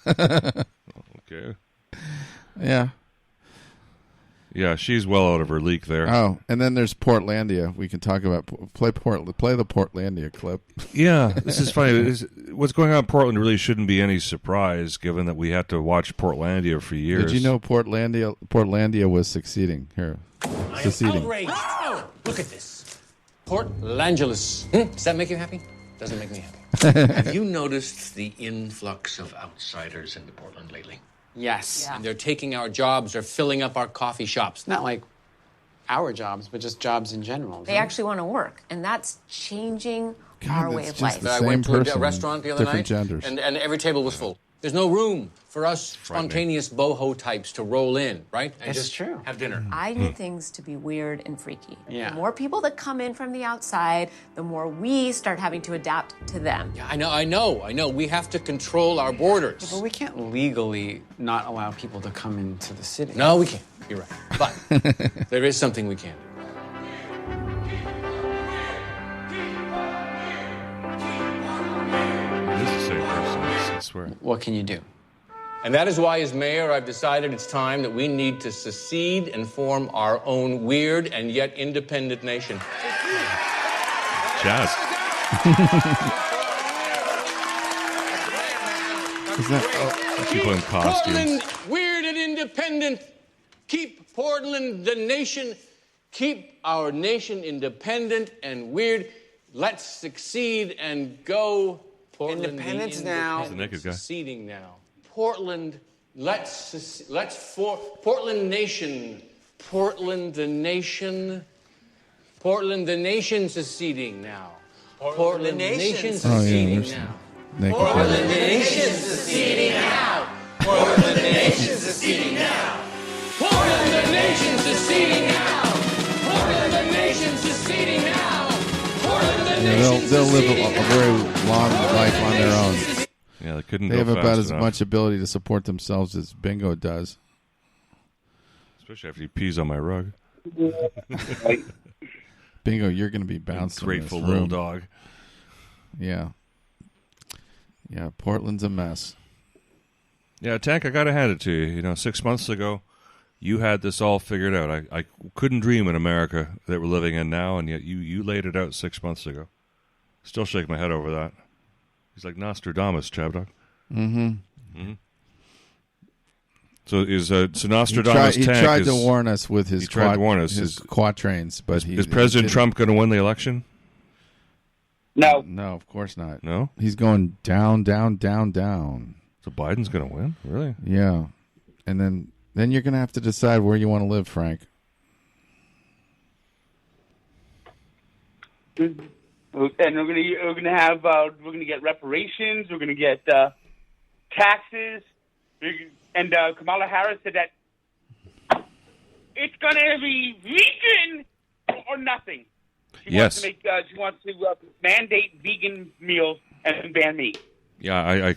Okay. Yeah. Yeah, she's well out of her league there. Oh, and then there's Portlandia. We can talk about play the Portlandia clip. Yeah, this is funny. What's going on in Portland really shouldn't be any surprise, given that we had to watch Portlandia for years. Did you know Portlandia was succeeding here? Seceding. Outraged. Oh, look at this. Portlangeles. Does that make you happy? Doesn't make me happy. Have you noticed the influx of outsiders into Portland lately? Yes. And they're taking our jobs. They're filling up our coffee shops. Not like our jobs, but just jobs in general. They actually want to work, and that's changing our way of life. I went to a restaurant the other night, and every table was full. There's no room for us spontaneous boho types to roll in, right? And just have dinner. I need things to be weird and freaky. Yeah. The more people that come in from the outside, the more we start having to adapt to them. Yeah, I know. We have to control our borders. But we can't legally not allow people to come into the city. No, we can't. You're right. But there is something we can do. It is the same person, I swear. What can you do? And that is why, as mayor, I've decided it's time that we need to secede and form our own weird and yet independent nation. Jazz. Is that, People in costumes. Portland, weird and independent. Keep Portland the nation. Keep our nation independent and weird. Let's succeed and go. Portland, Independence now. He's the naked guy. Seceding now. Portland, Portland nation. Portland the nation. Portland the nation seceding now. Portland the nation seceding now. Portland the nation seceding now. Portland the nation seceding now. Portland the nation seceding now. Portland the nation seceding now. Portland the nation they'll live a very long life on their own. Yeah, they couldn't They go have fast about as enough. much ability to support themselves as Bingo does. Especially after he pees on my rug. Bingo, you're going to be bouncing. Grateful in this little room. dog. Yeah. Yeah, Portland's a mess. Yeah, Tank, I got to hand it to you. 6 months ago, you had this all figured out. I couldn't dream in America that we're living in now, and yet you laid it out 6 months ago. Still shake my head over that. He's like Nostradamus, Chabdog. Mm-hmm. So Nostradamus he Tank tried to warn us with his his quatrains, but is President Trump going to win the election? No. No, of course not. No? He's going down, down, down, down. So Biden's going to win? Really? Yeah. And then you're going to have to decide where you want to live, Frank. And we're gonna get reparations. We're gonna get taxes. And Kamala Harris said that it's gonna be vegan or nothing. She wants to mandate vegan meals and ban meat. Yeah, I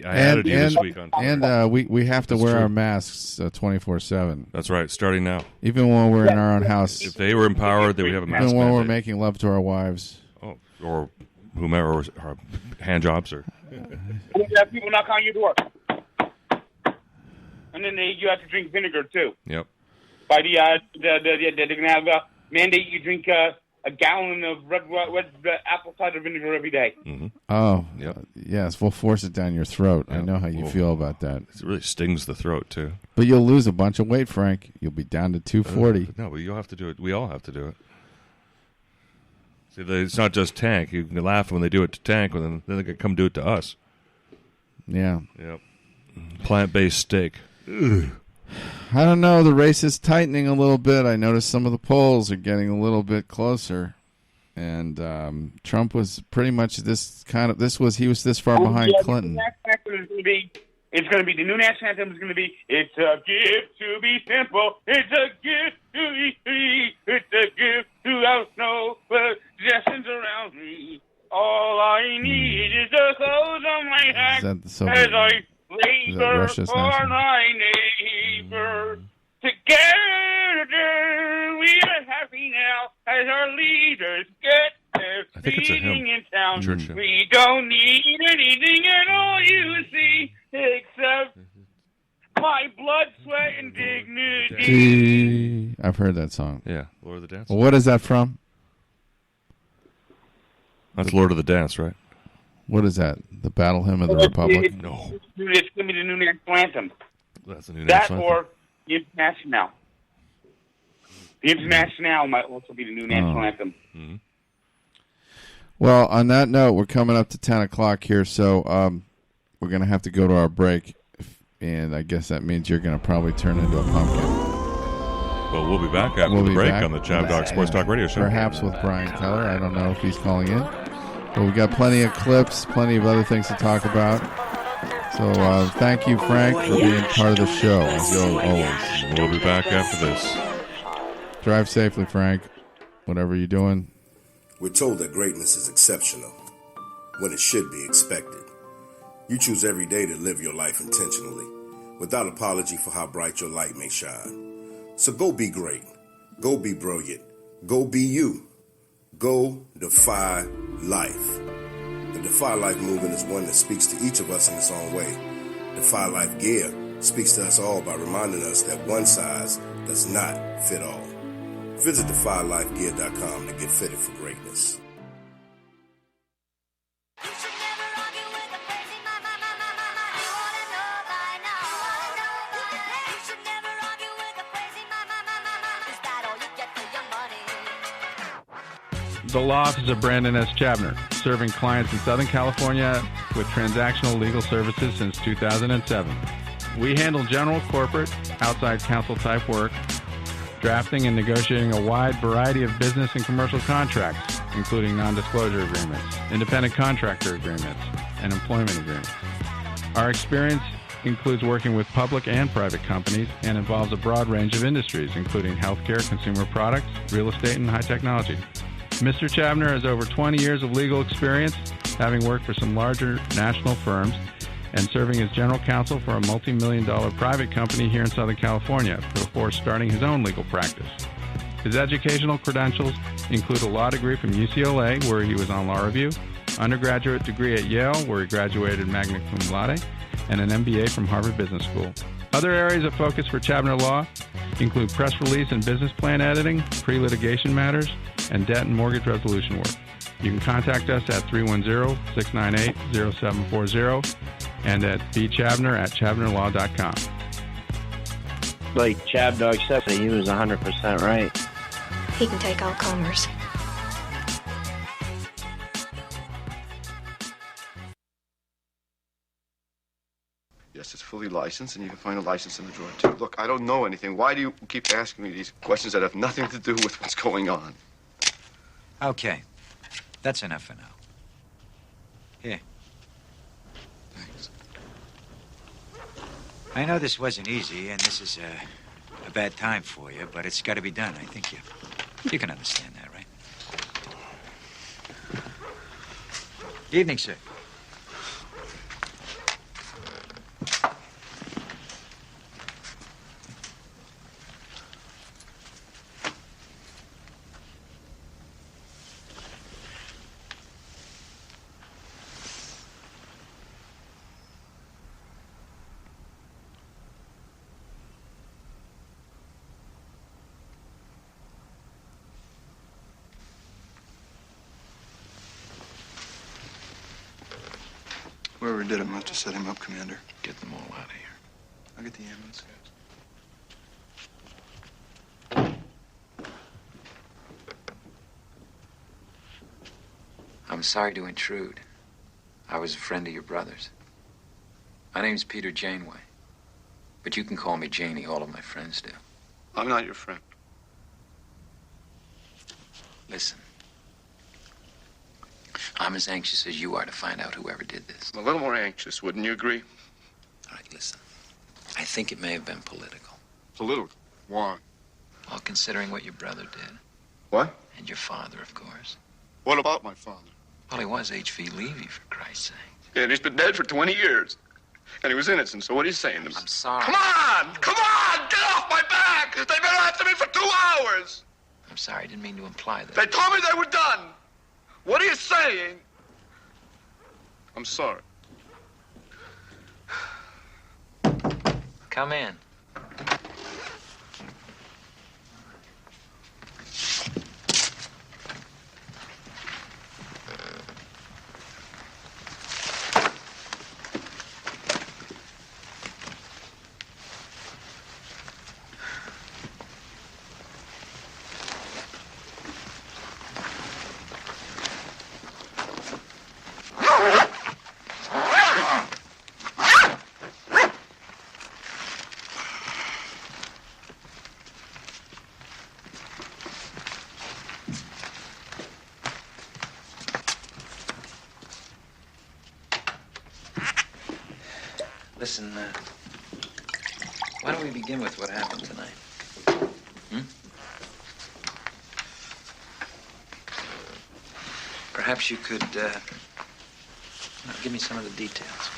added you this week on. And we have to That's wear true. our masks 24/7. That's right, starting now. Even when we're in our own house. If they were empowered, they would have a mask Even when we're mandate. making love to our wives. Oh, or whomever, or hand jobs, or And you have people knock on your door, and then you have to drink vinegar too. Yep. By they're gonna have mandate you drink a gallon of red apple cider vinegar every day. Mm-hmm. Oh, yes. We'll force it down your throat. I know how you feel about that. It really stings the throat too. But you'll lose a bunch of weight, Frank. You'll be down to 240. No, but you'll have to do it. We all have to do it. See, it's not just Tank. You can laugh when they do it to Tank, and then they can come do it to us. Yeah. Yep. Plant-based steak. Ugh. I don't know. The race is tightening a little bit. I noticed some of the polls are getting a little bit closer. And Trump was pretty much he was this far behind Clinton. The next factor is going to be It's going to be, the new national anthem is going to be, it's a gift to be simple, it's a gift to be free, it's a gift to have no possessions around me. All I need is the clothes on my back as I labor for my neighbor. Together we are happy now as our leaders get their feeding in town. We don't need anything at all, you see, except my blood, sweat, and dignity. I've heard that song. Yeah, Lord of the Dance. Well, what is that from? That's Lord of the Dance, right? What is that? The Battle Hymn of the Republic? No. It's going to be the new national anthem. That's the new That national or the International. The International might also be the new national anthem. Mm-hmm. Well, on that note, we're coming up to 10 o'clock here, so we're going to have to go to our break, and I guess that means you're going to probably turn into a pumpkin. Well, we'll be back after the break on the Chab Dog Sports Talk Radio Show. Perhaps with Brian Keller. I don't know if he's calling in. But we've got plenty of clips, plenty of other things to talk about. So thank you, Frank, for being part of the show, as always. We'll be back after this. Drive safely, Frank, whatever you're doing. We're told that greatness is exceptional, when it should be expected. You choose every day to live your life intentionally, without apology for how bright your light may shine. So go be great. Go be brilliant. Go be you. Go defy life. The Defy Life movement is one that speaks to each of us in its own way. Defy Life gear speaks to us all by reminding us that one size does not fit all. Visit DefyLifeGear.com to get fitted for greatness. The law office of Brandon S. Chabner, serving clients in Southern California with transactional legal services since 2007. We handle general, corporate, outside counsel type work, drafting and negotiating a wide variety of business and commercial contracts, including non-disclosure agreements, independent contractor agreements, and employment agreements. Our experience includes working with public and private companies and involves a broad range of industries, including healthcare, consumer products, real estate, and high technology. Mr. Chabner has over 20 years of legal experience, having worked for some larger national firms and serving as general counsel for a multi-million-dollar private company here in Southern California before starting his own legal practice. His educational credentials include a law degree from UCLA, where he was on law review, undergraduate degree at Yale, where he graduated magna cum laude, and an MBA from Harvard Business School. Other areas of focus for Chabner Law include press release and business plan editing, pre-litigation matters, and debt and mortgage resolution work. You can contact us at 310-698-0740 and at bchabner@chabnerlaw.com. Like Chabdog said, he was 100% right. He can take all comers. Yes, it's fully licensed, and you can find a license in the drawer, too. Look, I don't know anything. Why do you keep asking me these questions that have nothing to do with what's going on? Okay. That's enough for now. Here. Thanks. I know this wasn't easy, and this is a bad time for you, but it's got to be done. I think you can understand that, right? Evening, sir. Whoever did it must have set him up, Commander. Get them all out of here. I'll get the ambulance, guys. I'm sorry to intrude. I was a friend of your brother's. My name's Peter Janeway. But you can call me Janie. All of my friends do. I'm not your friend. Listen. I'm as anxious as you are to find out whoever did this. I'm a little more anxious, wouldn't you agree? All right, Listen, I think it may have been political. Political? Why? Well, considering what your brother did. What? And your father, of course. What about my father? Well, he was H.V. Levy, for Christ's sake. Yeah, and he's been dead for 20 years. And he was innocent, so what are you saying to me? I'm sorry. Come on! Come on! Get off my back! They've been after me for 2 hours! I'm sorry, I didn't mean to imply that. They told me they were done! What are you saying? I'm sorry. Come in. Listen, why don't we begin with what happened tonight? Perhaps you could, give me some of the details.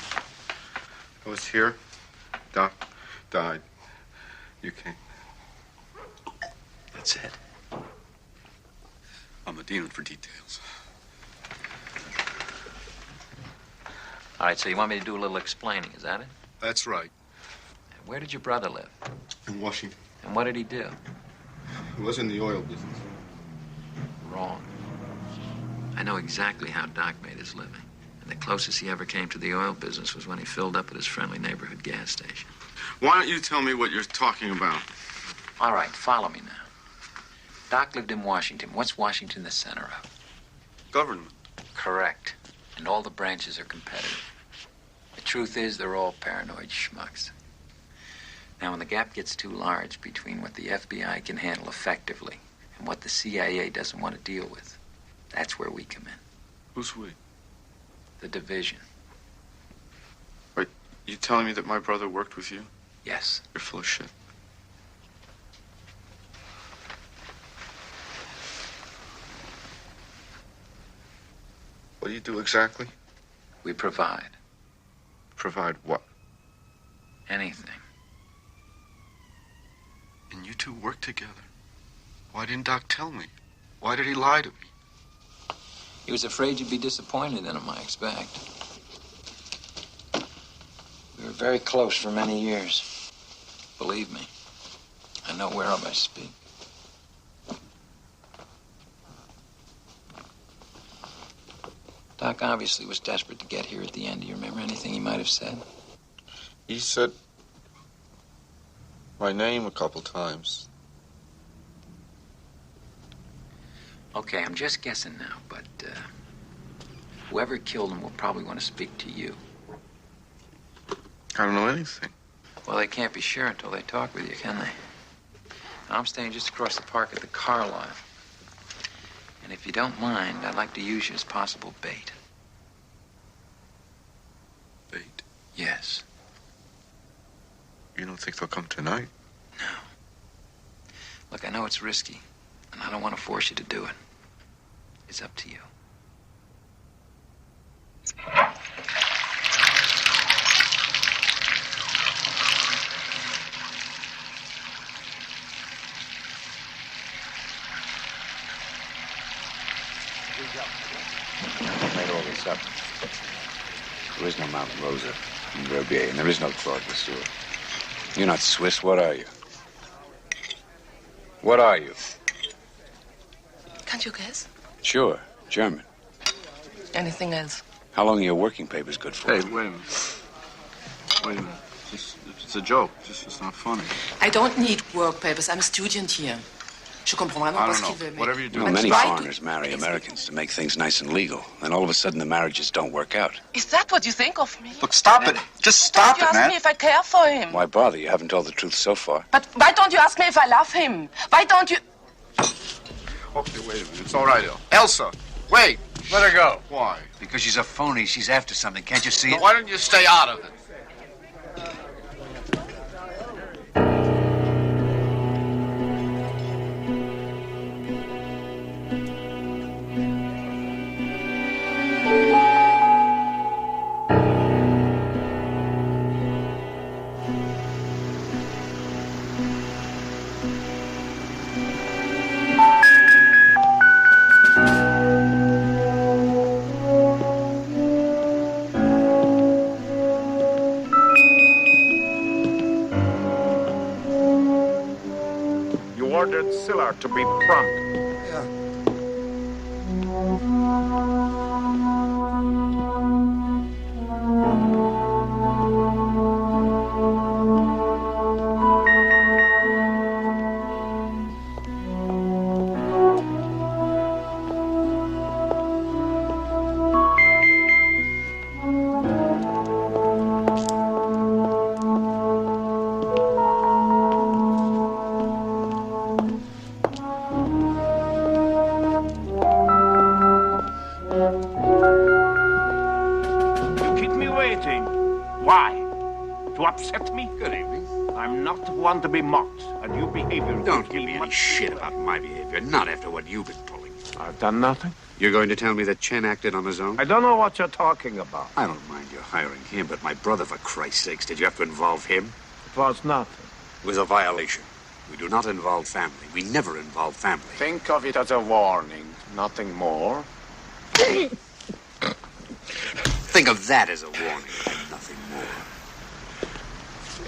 I was here. Doc died. You came. That's it. I'm a demon for details. All right, so you want me to do a little explaining, is that it? That's right. Where did your brother live? In Washington. And what did he do? He was in the oil business. Wrong. I know exactly how Doc made his living. And the closest he ever came to the oil business was when he filled up at his friendly neighborhood gas station. Why don't you tell me what you're talking about? All right, follow me now. Doc lived in Washington. What's Washington the center of? Government. Correct. And all the branches are competitive. The truth is, they're all paranoid schmucks. Now, when the gap gets too large between what the FBI can handle effectively and what the CIA doesn't want to deal with, that's where we come in. Who's we? The division. Wait, you telling me that my brother worked with you? Yes. You're full of shit. What do you do exactly? We provide. Provide what? Anything. And you two work together. Why didn't Doc tell me? Why did he lie to me? He was afraid you'd be disappointed in him, I expect. We were very close for many years. Believe me, I know whereof I speak. Doc obviously was desperate to get here at the end. Do you remember anything he might have said? He said my name a couple times. Okay, I'm just guessing now, but whoever killed him will probably want to speak to you. I don't know anything. Well, they can't be sure until they talk with you, can they? Now, I'm staying just across the park at the car lot. And if you don't mind, I'd like to use you as possible bait. Bait? Yes. You don't think they'll come tonight? No. Look, I know it's risky, and I don't want to force you to do it. It's up to you. I made all this up. There is no Mount Rosa in Verbier, and there is no Claude Lesueur. You're not Swiss. What are you? What are you? Can't you guess? Sure, German. Anything else? How long are your working papers good for? Hey, wait a minute. Wait a minute. It's a joke. It's not funny. I don't need work papers. I'm a student here. Je comprends I vraiment pas don't ce qu'il know. veut. Whatever you do. Many foreigners marry Americans to make things nice and legal. Then all of a sudden the marriages don't work out. Is that what you think of me? Look, stop it. Just stop You it, ask man. me if I care for him. Why bother? You haven't told the truth so far. But why don't you ask me if I love him? Why don't you... Okay, wait a minute. It's all right, Elsa. Wait. Let her go. Why? Because she's a phony. She's after something. Can't you see Now, it? why don't you stay out of it? Siller to be prompt. One to be mocked, and your behavior... Don't give me any shit about my behavior, not after what you've been pulling. I've done nothing. You're going to tell me that Chen acted on his own? I don't know what you're talking about. I don't mind you hiring him, but my brother, for Christ's sakes, did you have to involve him? It was nothing. It was a violation. We do not involve family. We never involve family. Think of it as a warning, nothing more. Think of that as a warning and nothing more.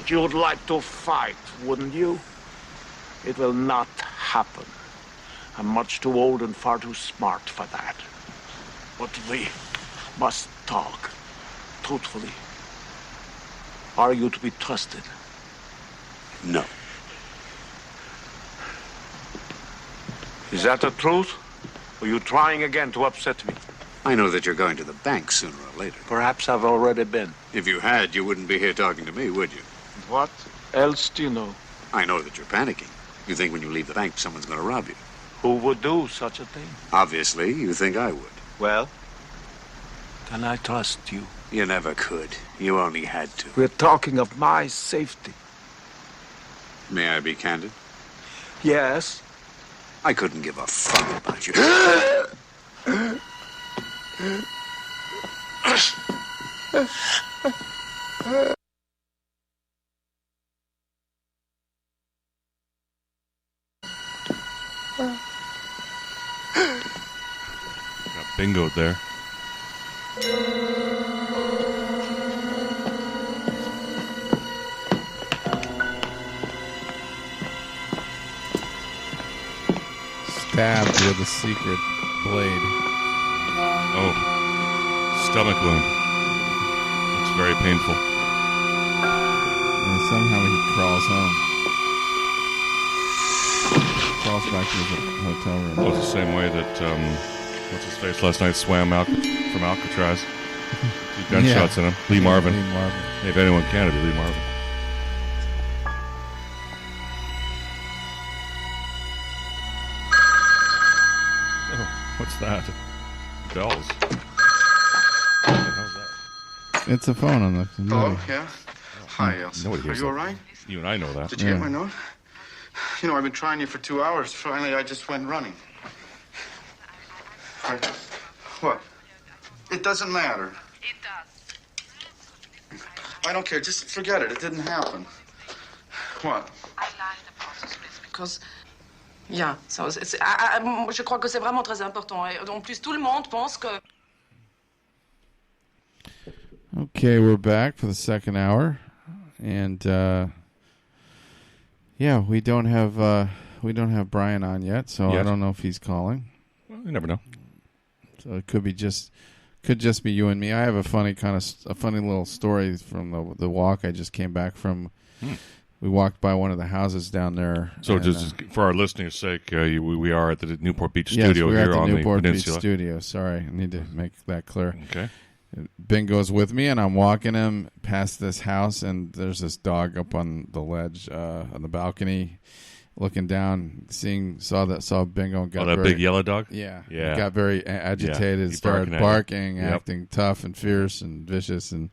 You'd like to fight, wouldn't you? It will not happen. I'm much too old and far too smart for that. But we must talk truthfully. Are you to be trusted? No. Is that the truth? Or are you trying again to upset me? I know that you're going to the bank sooner or later. Perhaps I've already been. If you had, you wouldn't be here talking to me, would you? What else do you know? I know that you're panicking. You think when you leave the bank, someone's going to rob you. Who would do such a thing? Obviously, you think I would. Well, can I trust you? You never could. You only had to. We're talking of my safety. May I be candid? Yes. I couldn't give a fuck about you. Got bingoed there. Stabbed with a secret blade. Oh, stomach wound. It's very painful. And somehow he crawls home. Crawls back to his hotel room. Well, it's the same way that what's his face last night swam out from Alcatraz. Two gunshots in him. Lee Marvin. Lee Marvin. Hey, if anyone can, it'd be Lee Marvin. Oh, what's that? Bells. How's that? It's a phone on the. Hello? Yeah? Hi, Nobody Are hears you that. all right? You and I know that. Did you get my note? You know, I've been trying you for 2 hours. Finally, I just went running. What? It doesn't matter. It does. I don't care. Just forget it. It didn't happen. What? I like the process, please, because... Yeah, ça, je crois que c'est vraiment très important. Et en plus, tout le monde pense que... Okay, we're back for the second hour, and yeah, we don't have Brian on yet, so I don't know if he's calling. Well, you never know. So it could just be you and me. I have a funny little story from the walk I just came back from. We walked by one of the houses down there. So, and, just for our listeners' sake, we are at the Newport Beach yes, studio we're here at the on Newport the Beach peninsula. studio. Sorry, I need to make that clear. Okay. Bingo's with me, and I'm walking him past this house, and there's this dog up on the ledge on the balcony, looking down, saw Bingo. And got that big yellow dog? Yeah. Yeah. He got very agitated, He started barking, acting tough and fierce and vicious, and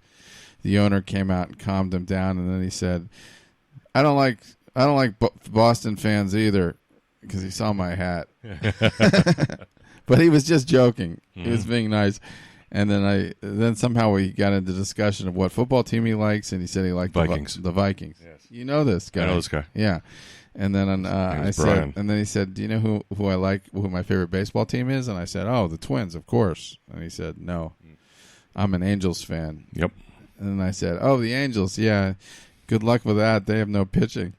the owner came out and calmed him down, and then he said, I don't like Boston fans either, because he saw my hat. But he was just joking. He was being nice. And then somehow we got into discussion of what football team he likes, and he said he liked Vikings. The Vikings. Yes. You know this guy. I know this guy. Yeah. And then I said, Brian. and then he said, "Do you know who I like? Who my favorite baseball team is?" And I said, "Oh, the Twins, of course." And he said, "No, I'm an Angels fan." Yep. And then I said, "Oh, the Angels, yeah. Good luck with that. They have no pitching."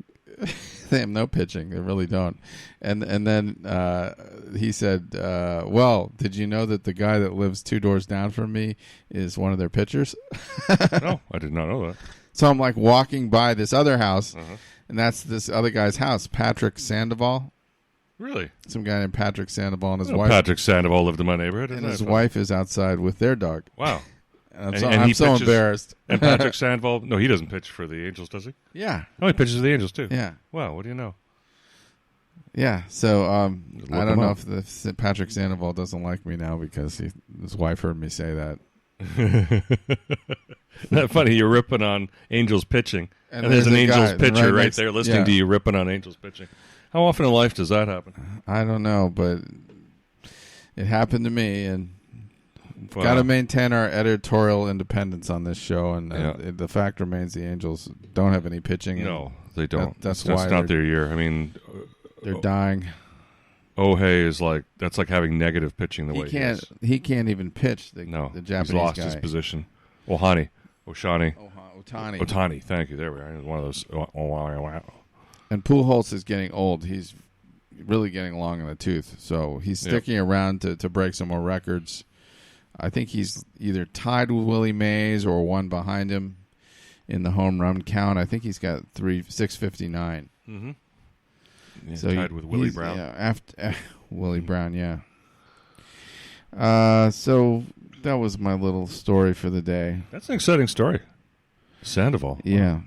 They have no pitching. They really don't. And then he said, well, did you know that the guy that lives 2 doors down from me is one of their pitchers? No, I did not know that. So I'm like walking by this other house, and that's this other guy's house, Patrick Sandoval. Really? Some guy named Patrick Sandoval and his wife. Patrick Sandoval lived in my neighborhood. And his wife is outside with their dog. Wow. And I'm so embarrassed. And Patrick Sandoval, no, he doesn't pitch for the Angels, does he? Yeah. Oh, he pitches for the Angels, too. Yeah. Wow, what do you know? Yeah, so I don't know up. if Patrick Sandoval doesn't like me now because his wife heard me say that. Isn't that funny? You're ripping on Angels pitching, and there's an a Angels guy pitcher right next- there listening to you ripping on Angels pitching. How often in life does that happen? I don't know, but it happened to me, and Wow. got to maintain our editorial independence on this show. And Yeah. the fact remains, the Angels don't have any pitching. and No, they don't. That's That's why not their year. I mean, they're dying. Ohei is like that's like having negative pitching the way He can't even pitch. The Japanese he's lost guy. his position. Ohtani. Ohtani. Thank you. There we are. One of those. And Pujols is getting old. He's really getting long in the tooth. So he's sticking around to break some more records. I think he's either tied with Willie Mays or one behind him in the home run count. I think he's got 659. Mm-hmm. Yeah, So tied with Willie Brown. Yeah, after Willie Brown, yeah. So that was my little story for the day. That's an exciting story. Sandoval. Yeah.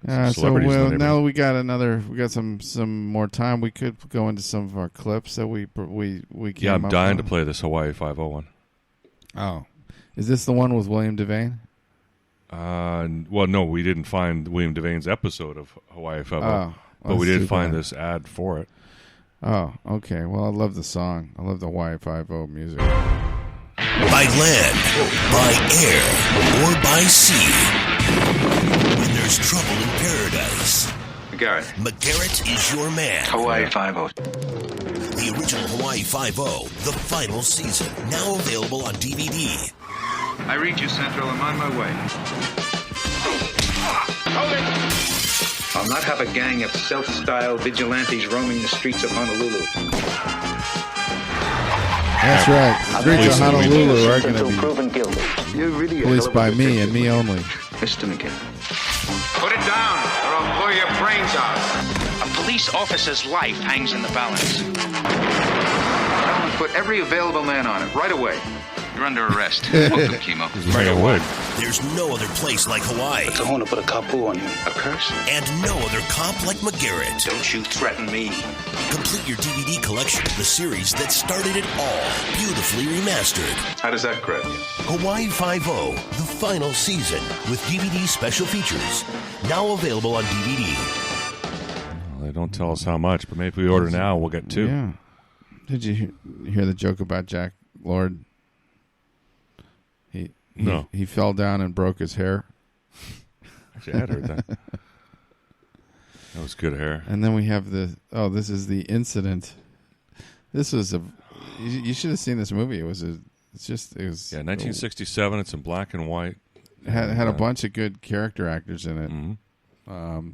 So celebrities in the now we got some more time. We could go into some of our clips that we came Yeah, I'm up dying on. to play this Hawaii 501. Oh, is this the one with William Devane? Well, no, we didn't find William Devane's episode of Hawaii 501, but we that's did too find bad. this ad for it. Oh, okay. Well, I love the song. I love the Hawaii 5-0 music. By land, by air, or by sea. When there's trouble in paradise, McGarrett is your man. Hawaii 5-0. The original Hawaii 5-0, the final season, now available on DVD. I read you, Central. I'm on my way. I'll not have a gang of self-styled vigilantes roaming the streets of Honolulu. That's right. The streets of Honolulu are going to be You're really policed by me and me only. Mr. McGinn. Put it down, or I'll blow your brains out. A police officer's life hangs in the balance. I want to put every available man on it right away. You're under arrest. Welcome, Chemo. There's no other place like Hawaii. I want to put a kapu on you. A curse? And no other cop like McGarrett. Don't you threaten me. Complete your DVD collection of the series that started it all, beautifully remastered. How does that grab you? Hawaii 5-0, the final season, with DVD special features. Now available on DVD. Well, they don't tell us how much, but maybe if we order now, we'll get 2. Yeah. Did you hear the joke about Jack Lord? No. He fell down and broke his hair. Actually, I had heard that. That was good hair. And then we have this is the incident. This was you should have seen this movie. It was 1967. It's in black and white. Had a bunch of good character actors in it. Mm-hmm.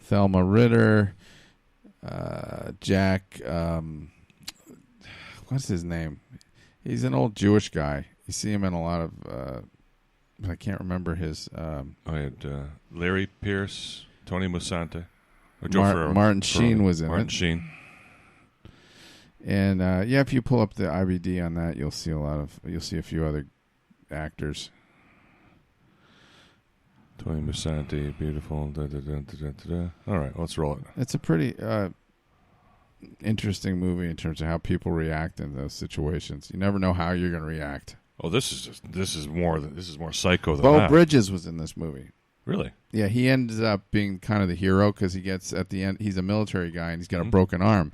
Thelma Ritter, Jack. What's his name? He's an old Jewish guy. You see him in a lot of. I can't remember his. I had Larry Pierce, Tony Musante, or Joe Ferraro. Martin Sheen was in Martin it. Sheen. And if you pull up the IBD on that, you'll see a few other actors. Tony Musante, beautiful. All right, let's roll it. It's a pretty interesting movie in terms of how people react in those situations. You never know how you're going to react. Oh, this is more psycho than Beau that. Bridges was in this movie. Really? Yeah, he ends up being kind of the hero because he gets at the end. He's a military guy and he's got a broken arm,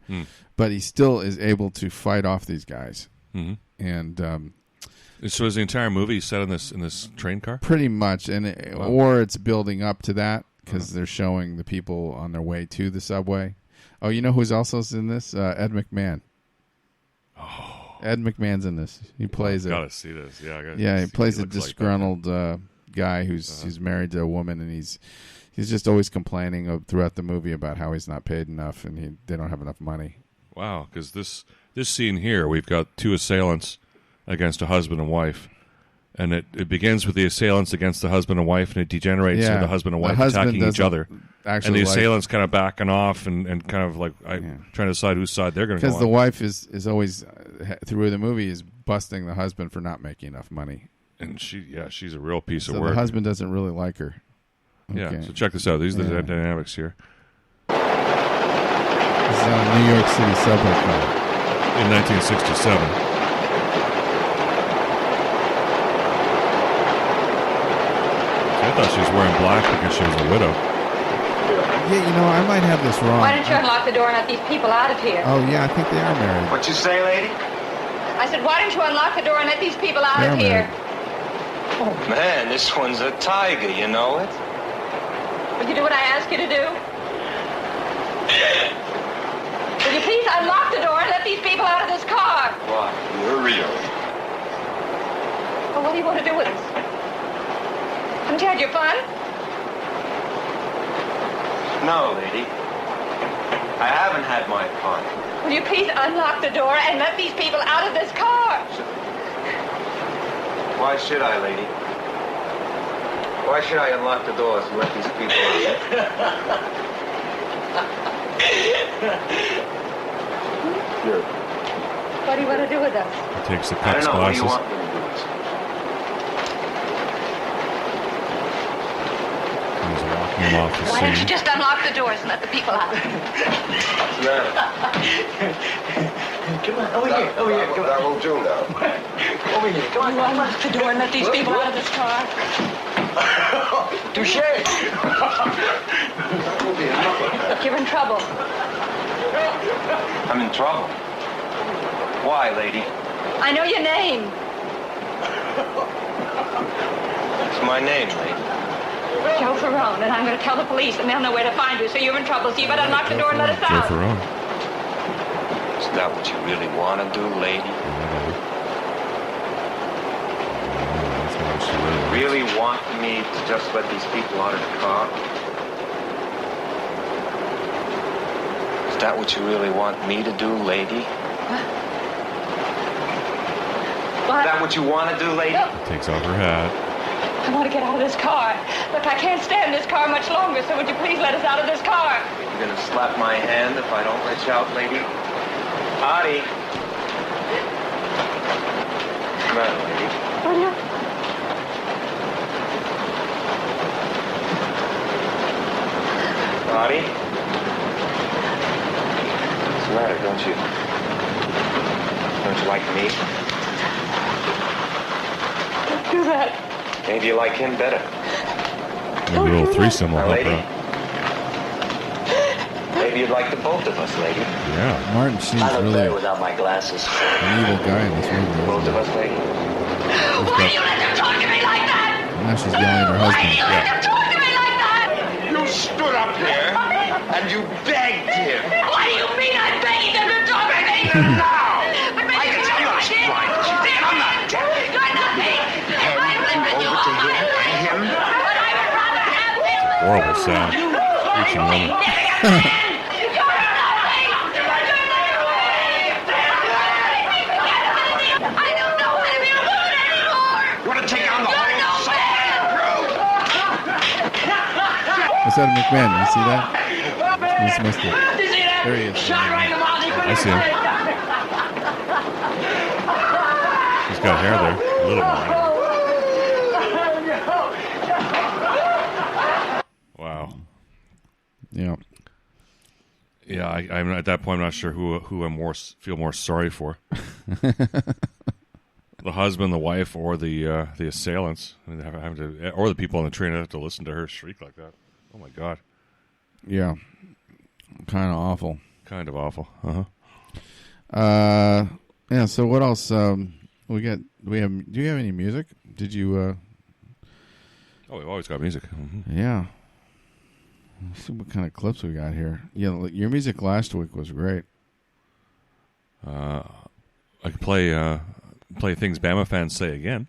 but he still is able to fight off these guys. Mm-hmm. And so is the entire movie set in this train car? Pretty much, or it's building up to that because they're showing the people on their way to the subway. Oh, you know who's also in this? Ed McMahon. Oh. Ed McMahon's in this. He plays gotta see this. Yeah, he plays a disgruntled guy who's married to a woman, and he's just always complaining throughout the movie about how he's not paid enough and they don't have enough money. Wow, because this scene here, we've got two assailants against a husband and wife. And it begins with the assailants against the husband and wife, and it degenerates to the husband and wife attacking each other. And the assailants kind of backing off and kind of like trying to decide whose side they're going to go on. Because the wife is always, through the movie, is busting the husband for not making enough money. And she's a real piece of So work. the husband doesn't really like her. Okay. Yeah, so check this out. These are the dynamics here. This is on a New York City subway car. In 1967. I thought she was wearing black because she was a widow. Yeah, I might have this wrong. Why don't you unlock the door and let these people out of here? Oh, yeah, I think they are married. What you say, lady? I said, why don't you unlock the door and let these people out of here? Oh, man, this one's a tiger, you know it? Will you do what I ask you to do? Will you please unlock the door and let these people out of this car? Why, you're real. Well, what do you want to do with us? Haven't you had your fun? No, lady. I haven't had my fun. Will you please unlock the door and let these people out of this car? Why should I, lady? Why should I unlock the doors and let these people out? Sure. What do you want to do with us? He takes the I don't cups, know. What do you glasses. want me to do? He's walking him off the Why don't you scene. just unlock the doors and let the people out? What's the matter? Come on, over here, come on. That won't do now. Over here, come on. You unlock the door and let these people out of this car. Touche! Look, you're in trouble. I'm in trouble. Why, lady? I know your name. What's my name, lady? Joe Ferrone, and I'm going to tell the police, and they'll know where to find you, so you're in trouble, so you better unlock the door and let us out. Joe Ferrone. Is that what you really want to do, lady? You really want me to just let these people out of the car? Is that what you really want me to do, lady? What? Is that what you want to do, lady? Takes off her hat. I want to get out of this car. Look, I can't stand this car much longer, so would you please let us out of this car? You're gonna slap my hand if I don't let you out, lady? Aunty. Come on, lady. Aunty? What's the matter? Don't you like me? Don't do that. Maybe you like him better. Maybe a little threesome will help lady. her out. Maybe you'd like the both of us, lady. Yeah. Martin seems I look really better without my glasses. an evil guy in this movie. Both of us, lady. Why do you let them talk to me like that? Now she's yelling at her husband. Let them talk to me like that? You stood up here and you begged him. What do you mean I'm begging them to talk to me? Now! But maybe I can tell you're not blind. I'm not deaf. You're nothing. Over to him and him. Horrible sound. Preaching woman. What's that, McMahon? You see that? He's missed it. There he is. I see him. He's got hair there. A little more. Wow. Yeah. Yeah, I'm at that point. I'm not sure who I feel more sorry for. The husband, the wife, or the assailants. I mean, having to, or the people on the train have to listen to her shriek like that. Oh my God. Yeah. Kind of awful. Kind of awful. Yeah. So what else? We got. Do you have any music? Did you? Oh, we've always got music. Mm-hmm. Yeah. Let's see what kind of clips we got here. Yeah, your music last week was great. I could play things Bama fans say again.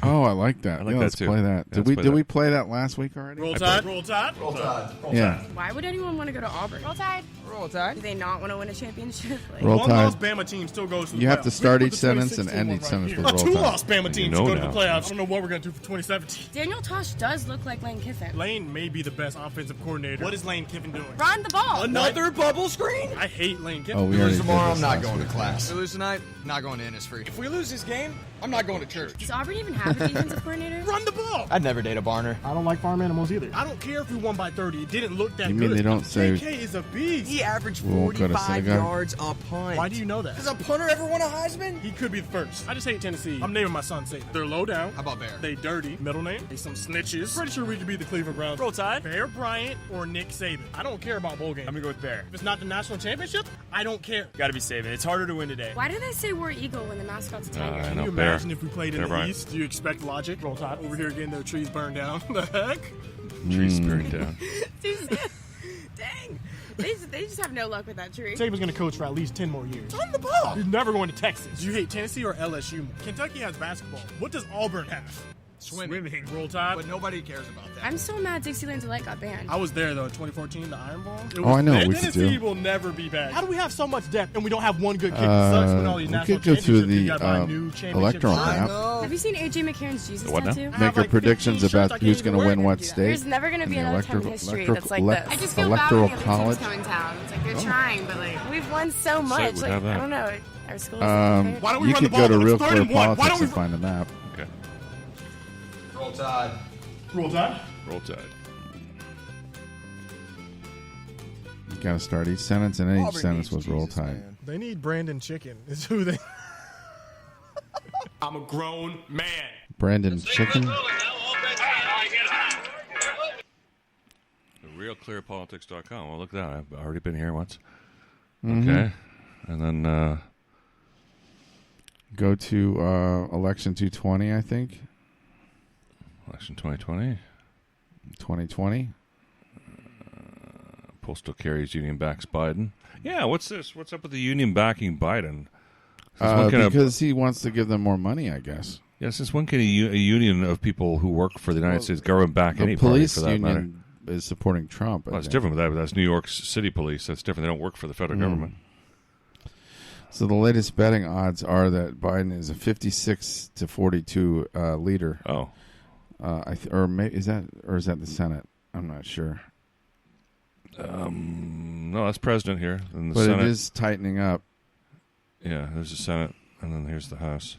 Oh, I like that. I like yeah, that let's too. play that. Yeah, Did we play that last week already? Roll Tide. Roll Tide. Roll Tide. Yeah. Why would anyone want to go to Auburn? Roll Tide. Roll Tide. Do they not want to win a championship? Like, Roll One Tide. lost Bama team still goes to the You have playoffs. to start We each put the sentence and 2016 end one each right sentence here. with A roll tide. two-loss Bama team You to know go to the now. playoffs. I don't know what we're going to do for 2017. Daniel Tosh does look like Lane Kiffin. Lane may be the best offensive coordinator. What is Lane Kiffin doing? Run the ball. Another bubble screen? I hate Lane Kiffin. Oh, we already did Tomorrow, this I'm not last going to week. class. If we lose tonight, not going to Innisfree. If we lose this game, I'm not going to church. Does Auburn even have a defensive coordinator? Run the ball. I'd never date a Barner. I don't like farm animals either. I don't care if we won by 30. It didn't look that You good. mean they don't say JK is a beast. He averaged we won't go to 45 synagogue? yards a punt. Why do you know that? Does a punter ever win a Heisman? He could be the first. I just hate Tennessee. I'm naming my son Saban. They're low down. How about Bear? They dirty. Middle name. They some snitches. Pretty sure we could beat the Cleveland Browns. Roll Tide. Bear Bryant or Nick Saban. I don't care about bowl games. I'm gonna go with Bear. If it's not the national championship, I don't care. Gotta be Saban. It's harder to win today. Why do they say we're eagle when the mascot's a tiger? I Can know, you Bear. imagine if we played in Bear the Bryant. East? Do you expect logic? Roll Tide. Over here getting their trees burned down. The heck? Trees burned down. Dang. They just have no luck with that tree. Saban's going to coach for at least 10 more years. On the ball. He's never going to Texas. Do you hate Tennessee or LSU more? Kentucky has basketball. What does Auburn have? Swimming. Roll Tide. But nobody cares about that. I'm so mad Dixieland Delight got banned. I was there, though, in 2014, the Iron Bowl. Oh, I know. We should Tennessee do. will never be back. How do we have so much depth and we don't have one good kicker? It sucks when all these We national could go through championships, you the gotta buy new championship electoral shirts. map. Have you seen AJ McCarron's Jesus What now? tattoo? Make our predictions about who's going to win what state. There's never going to in be the another time in history that's like elect- this. I just feel electoral bad when the other college. teams come in town. It's like they're Oh. trying, but like we've won so much. would Like have that. I don't know. Our schools. Why don't we You run the could go to ball? Real It's third Clear and one. Why Politics don't and find a map. Okay. Roll Tide. Roll Tide. Roll Tide. You got to start each sentence, and each Auburn sentence needs was roll Jesus, tide. man. They need Brandon Chicken. Is who they. I'm a grown man. Brandon Chicken. RealClearPolitics.com. Well, look at that. I've already been here once. Mhm. Okay. And then Go to election 220, I think. election 2020. 2020. Postal carries union backs Biden. Yeah, what's this? What's up with the union backing Biden? Since when can Because he wants to give them more money, I guess. yeah, since when can a union of people who work for the United States government back The any party police for that matter? union is supporting Trump. I Well, that's think. different with that, but that's New York City police. That's different. They don't work for the federal government. So the latest betting odds are that Biden is a 56 to 42 leader. Oh, or maybe is that the Senate? I'm not sure. No, that's president here. And the But Senate it is tightening up. Yeah, there's the Senate, and then here's the House.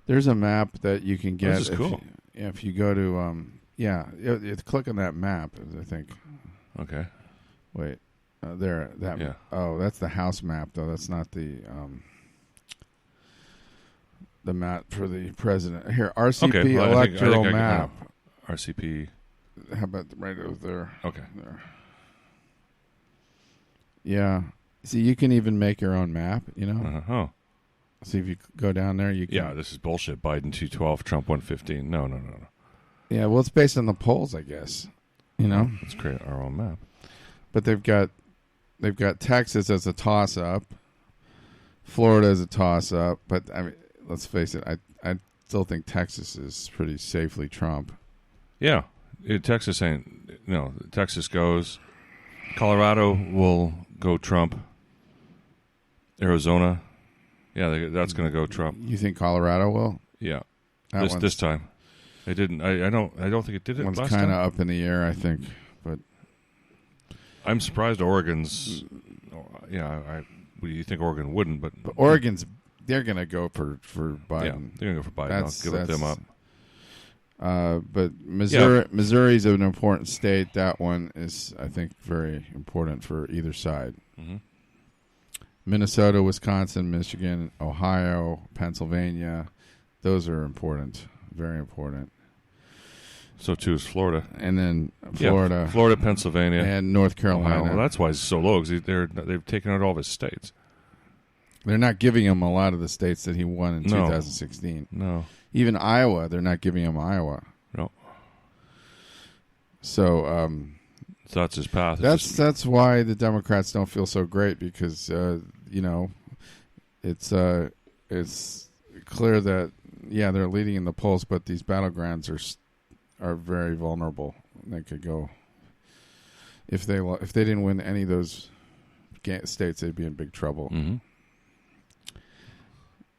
There's a map that you can get. This is cool. If you go to you click on that map, I think. Okay. Wait, there. That. Yeah. Oh, that's the House map, though. That's not the map for the president. Here, RCP Okay, well, I think electoral I can map. RCP. How about right over there? Okay. There. Yeah. See, you can even make your own map, you know? Oh. See, if you go down there, you can. Yeah, this is bullshit. Biden 212, Trump 115. No. Yeah, well, it's based on the polls, I guess. You know? Let's create our own map. But they've got Texas as a toss-up. Florida as a toss-up. But, I mean, let's face it, I still think Texas is pretty safely Trump. Yeah. Texas ain't... No, Texas goes... Colorado will go Trump. Arizona... Yeah, that's going to go Trump. You think Colorado will? Yeah, That this time. It didn't. I don't think it did it. One's last kind time. of up in the air, I think. But I'm surprised Oregon's. Yeah, you think Oregon wouldn't, but Oregon's they're going to go for Biden. Yeah, they're going to go for Biden. I'll give them up. But Missouri's an important state. That one is, I think, very important for either side. Mm-hmm. Minnesota, Wisconsin, Michigan, Ohio, Pennsylvania, those are important, very important. So too is Florida, and then Florida, Pennsylvania, and North Carolina. Ohio. Well, that's why it's so low because they've taken out all of his states. They're not giving him a lot of the states that he won in 2016. No, even Iowa, they're not giving him Iowa. No. So that's his path. That's why the Democrats don't feel so great because it's clear that Yeah, they're leading in the polls, but these battlegrounds are very vulnerable. They could go if they didn't win any of those states, they'd be in big trouble. Mm-hmm.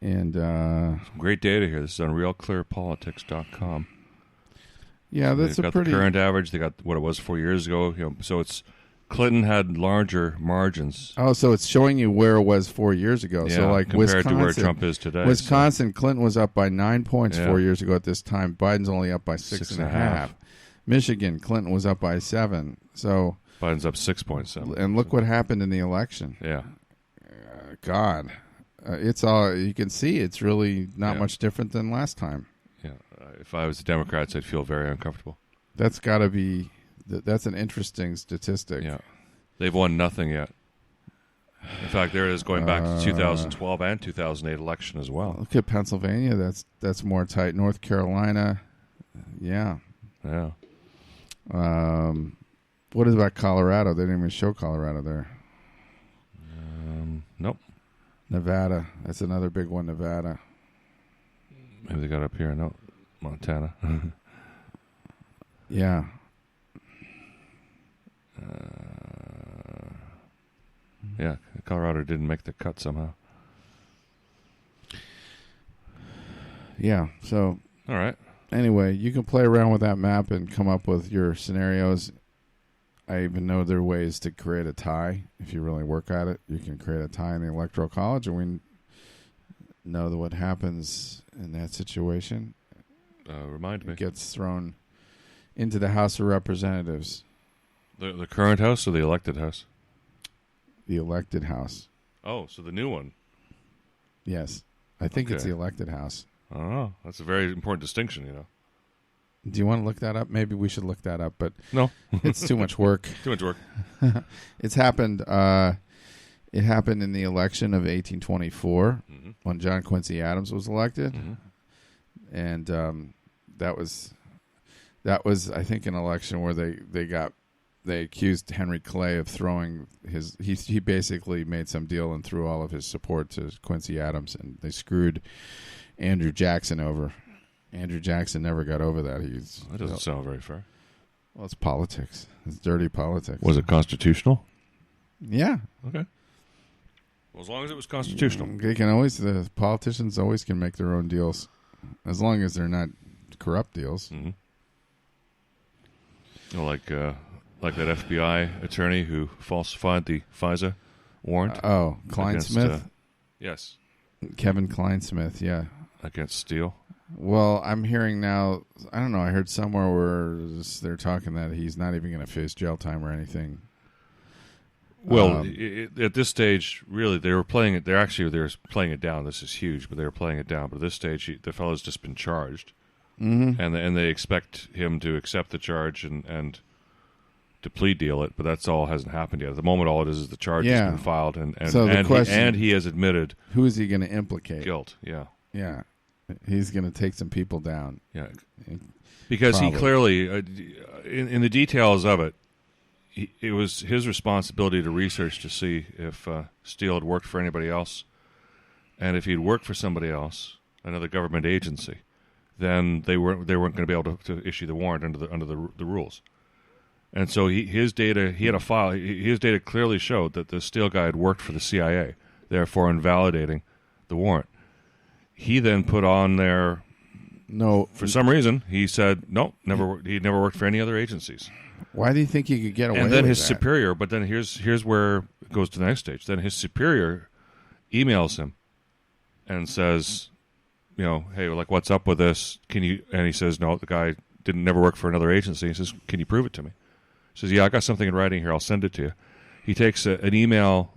And some great data here. This is on RealClearPolitics.com. Yeah, that's They've got the current average. They got what it was 4 years ago. So it's Clinton had larger margins. Oh, so it's showing you where it was 4 years ago. Yeah, so like compared Wisconsin, to where Trump is today. Wisconsin, Clinton was up by 9 points Yeah. 4 years ago at this time. Biden's only up by 6.5. Michigan, Clinton was up by 7. So Biden's up 6.7. And look what happened in the election. Yeah. God. It's all you can see. It's really not much different than last time. Yeah. If I was the Democrats, I'd feel very uncomfortable. That's got to be. That's an interesting statistic. Yeah. They've won nothing yet. In fact, there it is going back to 2012 and 2008 election as well. Look at Pennsylvania. That's more tight. North Carolina. Yeah. Yeah. What is about Colorado? They didn't even show Colorado there. Nope. Nevada. That's another big one, Nevada. Maybe they got up here. No. Montana. Yeah. Yeah. Colorado didn't make the cut somehow. Yeah. So. All right. Anyway, you can play around with that map and come up with your scenarios. I even know there are ways to create a tie. If you really work at it, you can create a tie in the Electoral College, and we know that what happens in that situation. Remind me. It gets thrown into the House of Representatives. The current House or the elected House? The elected House. Oh, so the new one. Yes. I think it's the elected House. Oh, that's a very important distinction, you know. Do you want to look that up? Maybe we should look that up, but no, it's too much work. Too much work. It's happened. It happened in the election of 1824 when John Quincy Adams was elected, and that was I think an election where they accused Henry Clay of throwing his. He basically made some deal and threw all of his support to Quincy Adams, and they screwed Andrew Jackson over. Andrew Jackson never got over that. That doesn't sound very fair. Well, it's politics. It's dirty politics. Was it constitutional? Yeah. Okay. Well, as long as it was constitutional. They can always. The politicians always can make their own deals, as long as they're not corrupt deals. Mm-hmm. You know, like that FBI attorney who falsified the FISA warrant. Oh, Kleinsmith. Yes. Kevin Kleinsmith. Yeah. Against Steele. Well, I'm hearing now, I don't know, I heard somewhere where they're talking that he's not even going to face jail time or anything. Well, at this stage, really, they were playing it. They're playing it down. This is huge, but they were playing it down. But at this stage, the fellow's just been charged, and they expect him to accept the charge and to plea deal it. But that's all hasn't happened yet. At the moment, all it is the charge has been filed, and he has admitted. Who is he going to implicate? Guilt. Yeah. Yeah. He's going to take some people down. Yeah, because he clearly, in the details of it, it was his responsibility to research to see if Steele had worked for anybody else, and if he'd worked for somebody else, another government agency, then they weren't going to be able to issue the warrant under the rules. And so his data clearly showed that the Steele guy had worked for the CIA, therefore invalidating the warrant. He then put on there. No, for some reason he said no. He'd never worked for any other agencies. Why do you think he could get away? And then with his that? superior. But then here's where it goes to the next stage. Then his superior emails him and says, you know, hey, like, what's up with this? Can you? And he says, no, the guy never work for another agency. He says, can you prove it to me? He says, yeah, I got something in writing here. I'll send it to you. He takes an email,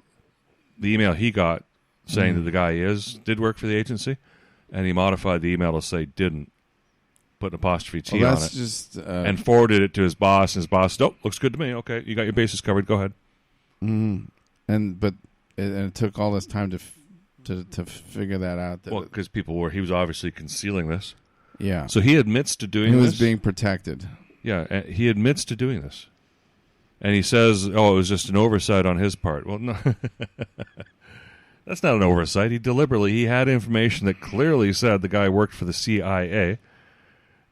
the email he got, saying that the guy did work for the agency, and he modified the email to say didn't, put an apostrophe T on it, and forwarded it to his boss. And his boss said, "Oh, looks good to me. Okay, you got your bases covered. Go ahead." And it took all this time to figure that out. Well, because he was obviously concealing this. Yeah. So he admits to doing this. He was being protected. Yeah, he admits to doing this. And he says, oh, it was just an oversight on his part. Well, no. That's not an oversight. He had information that clearly said the guy worked for the CIA,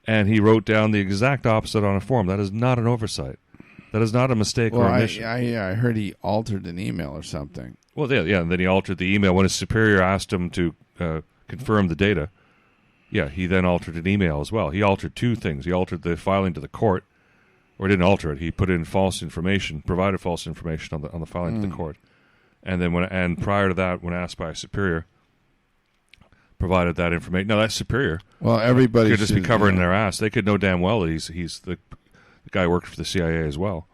and he wrote down the exact opposite on a form. That is not an oversight. That is not a mistake or omission. I heard he altered an email or something. Well, yeah, and then he altered the email when his superior asked him to confirm the data. Yeah, he then altered an email as well. He altered two things. He altered the filing to the court, or didn't alter it. He put in false information, provided false information on the filing to the court. And then prior to that, when asked by a superior, provided that information. Now, that superior everybody could just be covering their ass. They could know damn well that he's the guy who worked for the CIA as well.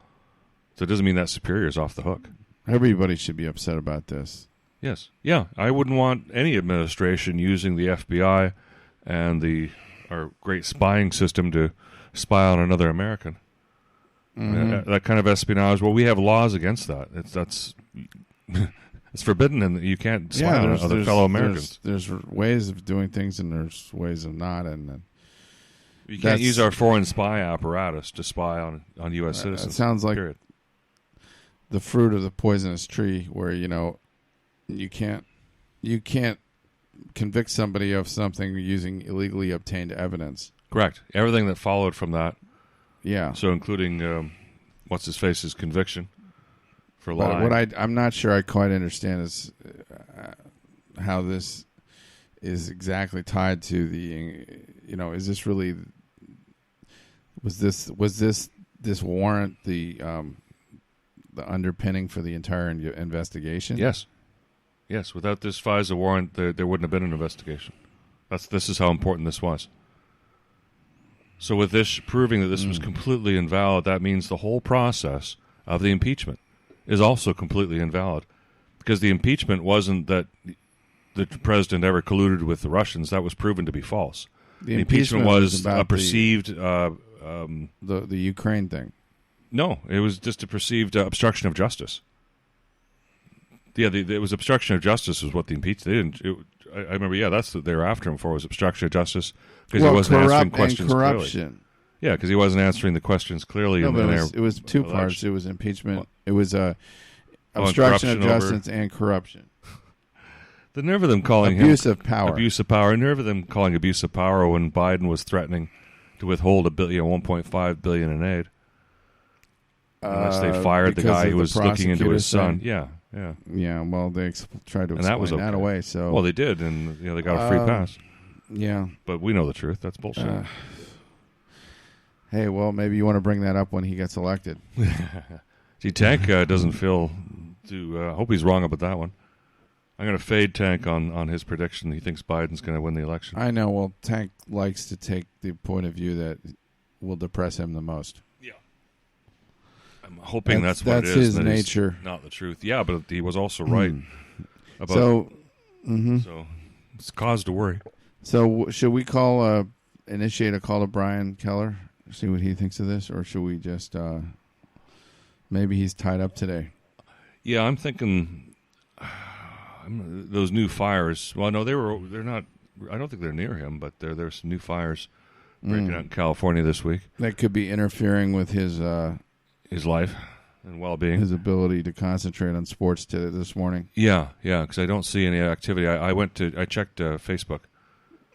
So it doesn't mean that superior is off the hook. Everybody should be upset about this. Yes. Yeah, I wouldn't want any administration using the FBI and our great spying system to spy on another American. That kind of espionage. Well, we have laws against that. It's forbidden, and you can't spy on other fellow Americans. There's ways of doing things, and there's ways of not. And you can't use our foreign spy apparatus to spy on U.S. citizens. It sounds like the fruit of the poisonous tree, where you can't convict somebody of something using illegally obtained evidence. Correct. Everything that followed from that. Yeah. So including what's his face's conviction for lying. But what I'm not sure I quite understand is how this is exactly tied to the. Is this really? Was this warrant the underpinning for the entire investigation? Yes. Yes. Without this FISA warrant, there wouldn't have been an investigation. This is how important this was. So with this proving that this was completely invalid, that means the whole process of the impeachment is also completely invalid, because the impeachment wasn't that the president ever colluded with the Russians. That was proven to be false. The impeachment was a perceived the Ukraine thing. No, it was just a perceived obstruction of justice. Yeah, it was obstruction of justice was what the impeachment. I remember. Yeah, that's what they were after him for, was obstruction of justice, because he wasn't answering questions clearly. Yeah, because he wasn't answering the questions clearly. No, but it was two parts. It was impeachment. It was obstruction of justice and corruption. The nerve of them calling abuse of power. Abuse of power. Nerve of them calling abuse of power when Biden was threatening to withhold $1.5 billion in aid unless they fired the guy who was looking into his son. Yeah. Well, they tried to explain that away. So they did, and they got a free pass. Yeah, but we know the truth. That's bullshit. Hey, well, maybe you want to bring that up when he gets elected. See, Tank doesn't feel to. Hope he's wrong about that one. I'm going to fade Tank on his prediction. He thinks Biden's going to win the election. I know. Well, Tank likes to take the point of view that will depress him the most. Yeah. I'm hoping that's what it is. That's his nature. Not the truth. Yeah, but he was also right about so it's cause to worry. So should we initiate a call to Brian Keller, see what he thinks of this, or should we just maybe he's tied up today? Yeah, I'm thinking those new fires. Well, no, they're not. I don't think they're near him, but there's some new fires breaking out in California this week. That could be interfering with his life and well-being, his ability to concentrate on sports this morning. Yeah, because I don't see any activity. I checked Facebook.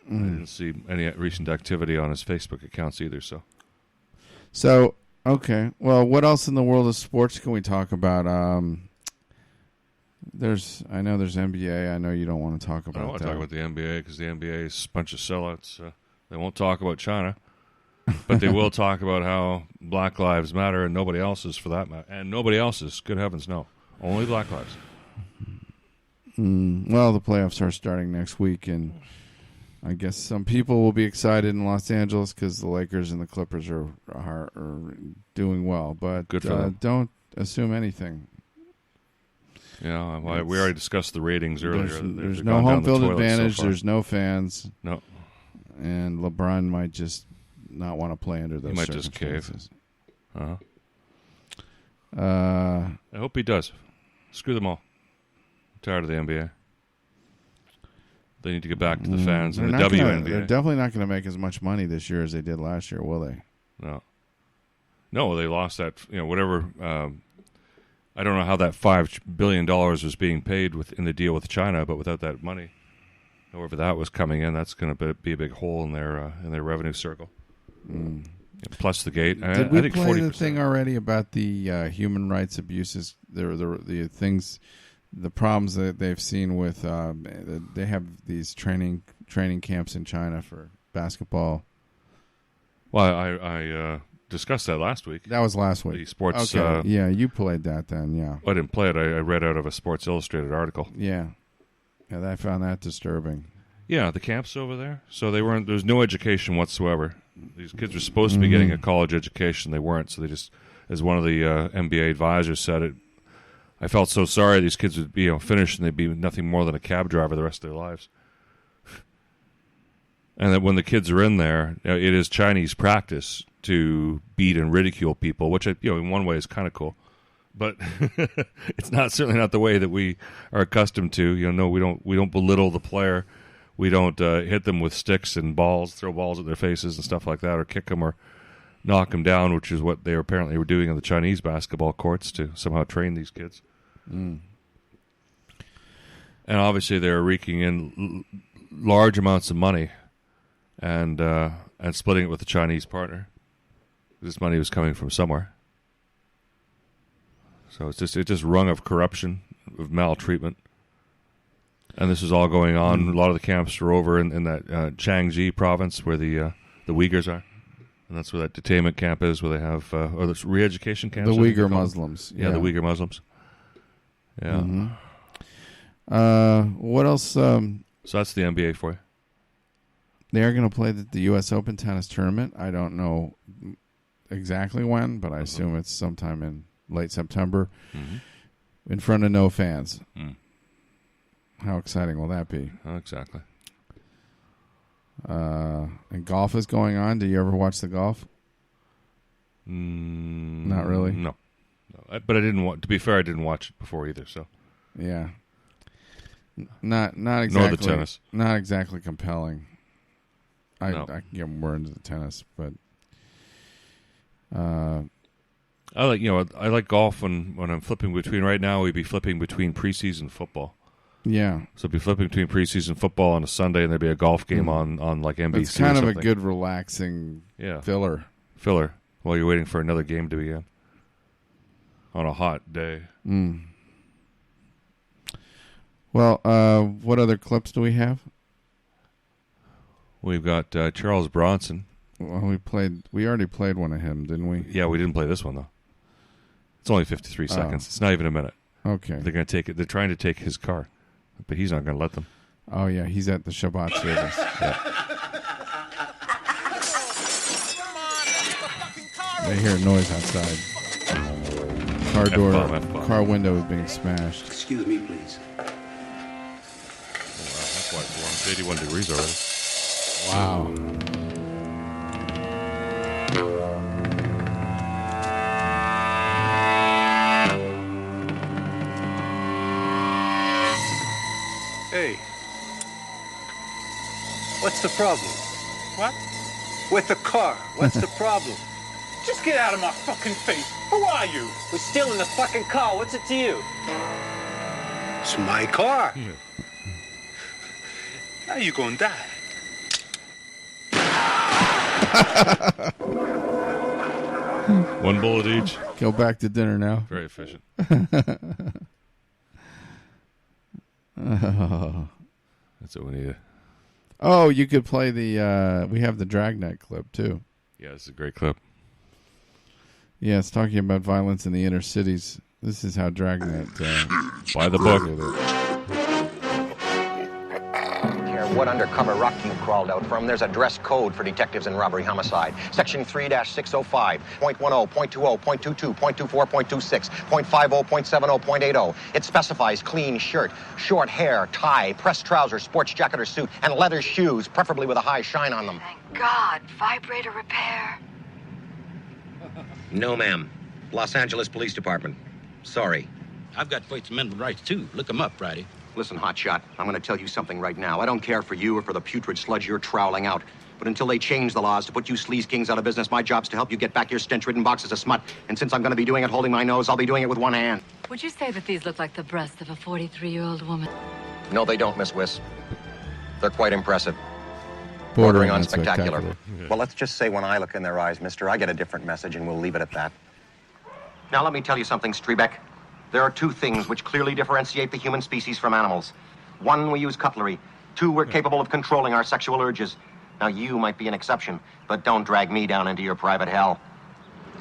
I didn't see any recent activity on his Facebook accounts either. So okay. Well, what else in the world of sports can we talk about? I know there's NBA. I know you don't want to talk about that. I don't want to talk about the NBA because the NBA is a bunch of sellouts. They won't talk about China, but they will talk about how Black Lives Matter and nobody else's for that matter. And nobody else's. Good heavens, no. Only Black Lives. Well, the playoffs are starting next week, and I guess some people will be excited in Los Angeles because the Lakers and the Clippers are doing well. But good for them. Don't assume anything. Yeah, we already discussed the ratings earlier. There's no home field advantage. There's no fans. No. And LeBron might just not want to play under those He circumstances. might just cave. I hope he does. Screw them all. I'm tired of the NBA. They need to get back to the fans and the WNBA. They're definitely not going to make as much money this year as they did last year, will they? No, they lost that. Whatever I don't know how that $5 billion was being paid in the deal with China, but without that money, however that was coming in, that's going to be a big hole in their revenue circle. Plus the gate. Did we I think play 40%. the thing already about the human rights abuses? The things, the problems that they've seen with. They have these training camps in China for basketball. Well, I discussed that last week. That was last week. The sports. Okay. Yeah, you played that then. Yeah. I didn't play it. I read out of a Sports Illustrated article. Yeah. Yeah, I found that disturbing. Yeah, the camps over there. So they weren't. There was no education whatsoever. These kids were supposed to be getting a college education. They weren't. So they just, as one of the NBA advisors said it, I felt so sorry. These kids would be finished and they'd be nothing more than a cab driver the rest of their lives. And that when the kids are in there, it is Chinese practice to beat and ridicule people, which in one way is kind of cool, but it's certainly not the way that we are accustomed to. No, we don't belittle the player, we don't hit them with sticks and balls, throw balls at their faces and stuff like that, or kick them or knock them down, which is what they apparently were doing in the Chinese basketball courts to somehow train these kids. And obviously they're raking in large amounts of money. And splitting it with the Chinese partner. This money was coming from somewhere. So it just rung of corruption, of maltreatment. And this is all going on. A lot of the camps are over in that Jiangxi province where the Uyghurs are. And that's where that detainment camp is, where they have or the re-education camps. The Uyghur Muslims. Yeah, the Uyghur Muslims. Yeah. What else? So that's the NBA for you. They are going to play the U.S. Open tennis tournament. I don't know exactly when, but I assume it's sometime in late September in front of no fans. How exciting will that be? Oh, exactly. And golf is going on. Do you ever watch the golf? Not really? No. But I didn't want. To be fair, I didn't watch it before either. So yeah, not exactly. Nor the tennis. Not exactly compelling. I can get more into the tennis, but I like golf when I'm flipping between. Right now, we'd be flipping between preseason football. Yeah, so be flipping between preseason football on a Sunday, and there'd be a golf game on like NBC. It's kind of a good relaxing filler while you're waiting for another game to begin on a hot day. Well, what other clips do we have? We've got Charles Bronson. Well, we already played one of him, didn't we? Yeah, we didn't play this one though. It's only 53 seconds. It's not even a minute. Okay. They're going to take it. They're trying to take his car, but he's not going to let them. Oh yeah, he's at the Shabbat service. They hear a noise outside. Car window is being smashed. Excuse me, please. Oh, wow, that's why it's warm. It's 81 degrees already. Wow. Hey. What's the problem? What? With the car. What's the problem? Just get out of my fucking face. Who are you? We're still in the fucking car. What's it to you? It's my car. Now you gonna die. One bullet each. Go back to dinner now. Very efficient. That's what we need. Oh, you could play the. We have the Dragnet clip too. Yeah, this is a great clip. Yeah, it's talking about violence in the inner cities. This is how Dragnet. By the book. What undercover rock you crawled out from, there's a dress code for detectives in robbery homicide. Section 3-605, .10, .20, .22, .24, .26, .50, .70, .80. It specifies clean shirt, short hair, tie, pressed trousers, sports jacket or suit, and leather shoes, preferably with a high shine on them. Thank God. Vibrator repair. No, ma'am. Los Angeles Police Department. Sorry. I've got First Amendment rights, too. Look them up, Friday. Listen, hotshot, I'm going to tell you something right now. I don't care for you or for the putrid sludge you're troweling out. But until they change the laws to put you sleaze kings out of business, my job's to help you get back your stench-ridden boxes of smut. And since I'm going to be doing it holding my nose, I'll be doing it with one hand. Would you say that these look like the breasts of a 43-year-old woman? No, they don't, Miss Wiss. They're quite impressive. Bordering on spectacular. Well, let's just say when I look in their eyes, mister, I get a different message, and we'll leave it at that. Now, let me tell you something, Strebeck. There are two things which clearly differentiate the human species from animals. One, we use cutlery. Two, we're capable of controlling our sexual urges. Now, you might be an exception, but don't drag me down into your private hell.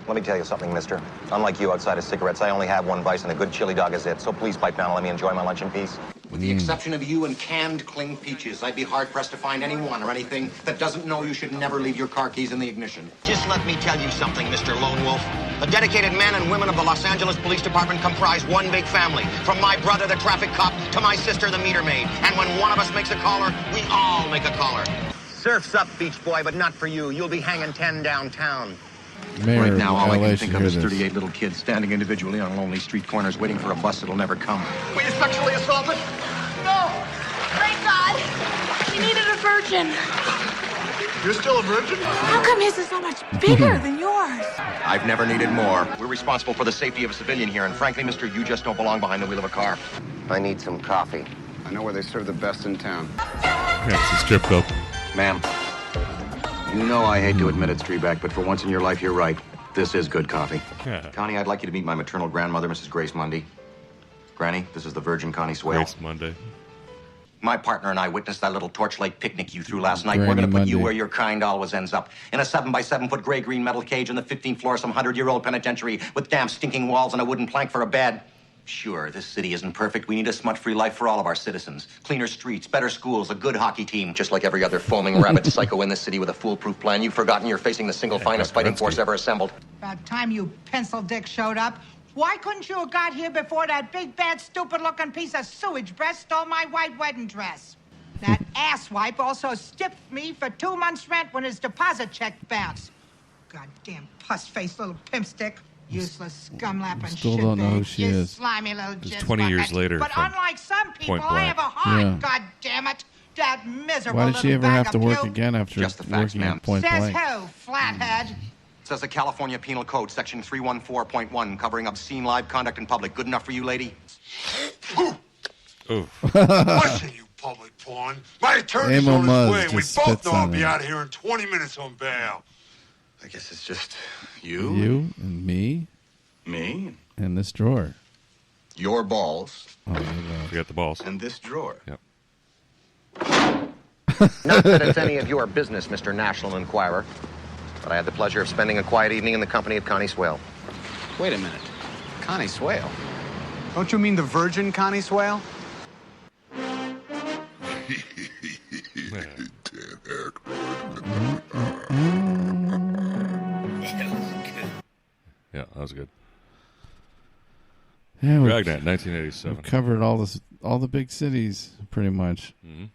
Let me tell you something, mister. Unlike you outside of cigarettes, I only have one vice, and a good chili dog is it. So please pipe down and let me enjoy my lunch in peace. With the exception of you and canned cling peaches, I'd be hard-pressed to find anyone or anything that doesn't know you should never leave your car keys in the ignition. Just let me tell you something, Mr. Lone Wolf. The dedicated men and women of the Los Angeles Police Department comprise one big family. From my brother, the traffic cop, to my sister, the meter maid. And when one of us makes a caller, we all make a caller. Surf's up, Beach Boy, but not for you. You'll be hanging 10 downtown. Mayor right now, all I LA can think of should is hear this. 38 little kids standing individually on lonely street corners waiting for a bus that'll never come. Were you sexually assaulted? No. Thank God. He needed a virgin. You're still a virgin? How come his is so much bigger than yours? I've never needed more. We're responsible for the safety of a civilian here, and frankly, mister, you just don't belong behind the wheel of a car. I need some coffee. I know where they serve the best in town. Yeah, it's a strip club. Ma'am, you know I hate to admit it, Strebeck, but for once in your life, you're right. This is good coffee. Connie, I'd like you to meet my maternal grandmother, Mrs. Grace Mundy. Granny, this is the Virgin Connie Swale. Grace Monday. My partner and I witnessed that little torchlight picnic you threw last night. Granny We're going to put you Monday. where your kind always ends up. In a 7-by-7-foot gray-green metal cage on the 15th floor of some 100-year-old penitentiary with damp, stinking walls and a wooden plank for a bed. Sure, this city isn't perfect. We need a smut-free life for all of our citizens. Cleaner streets, better schools, a good hockey team. Just like every other foaming rabid psycho in this city with a foolproof plan. You've forgotten you're facing the single finest fighting force ever assembled. About time you pencil dick showed up. Why couldn't you have got here before that big, bad, stupid-looking piece of sewage breath stole my white wedding dress? That asswipe also stiffed me for 2 months' rent when his deposit check bounced. Goddamn puss-faced little pimpstick. Useless scum-lapping Still don't know who she you is. slimy little It's jizz 20 years bucket. later But from unlike some people, Point I have a Blank. heart, Yeah. goddammit. That miserable Why did she little ever bag have to of work puke. again after Just the facts, working ma'am. at Point Says Blank? who, flathead? Says the California Penal Code, Section 314.1, covering obscene live conduct in public. Good enough for you, lady? Oh. Listen, you public pawn. My attorney's Amo on his Muzz way, and we just both spits know I'll on be him. out of here in 20 minutes on bail. I guess it's just you. You and me Me? and this drawer. Your balls. Oh, there you go. Forget the balls. And this drawer. Yep. Not that it's any of your business, Mr. National Enquirer, but I had the pleasure of spending a quiet evening in the company of Connie Swale. Wait a minute. Connie Swale? Don't you mean the Virgin Connie Swale? Yeah, that was good. Yeah, Dragnet, 1987. We've covered all the big cities pretty much. Mhm.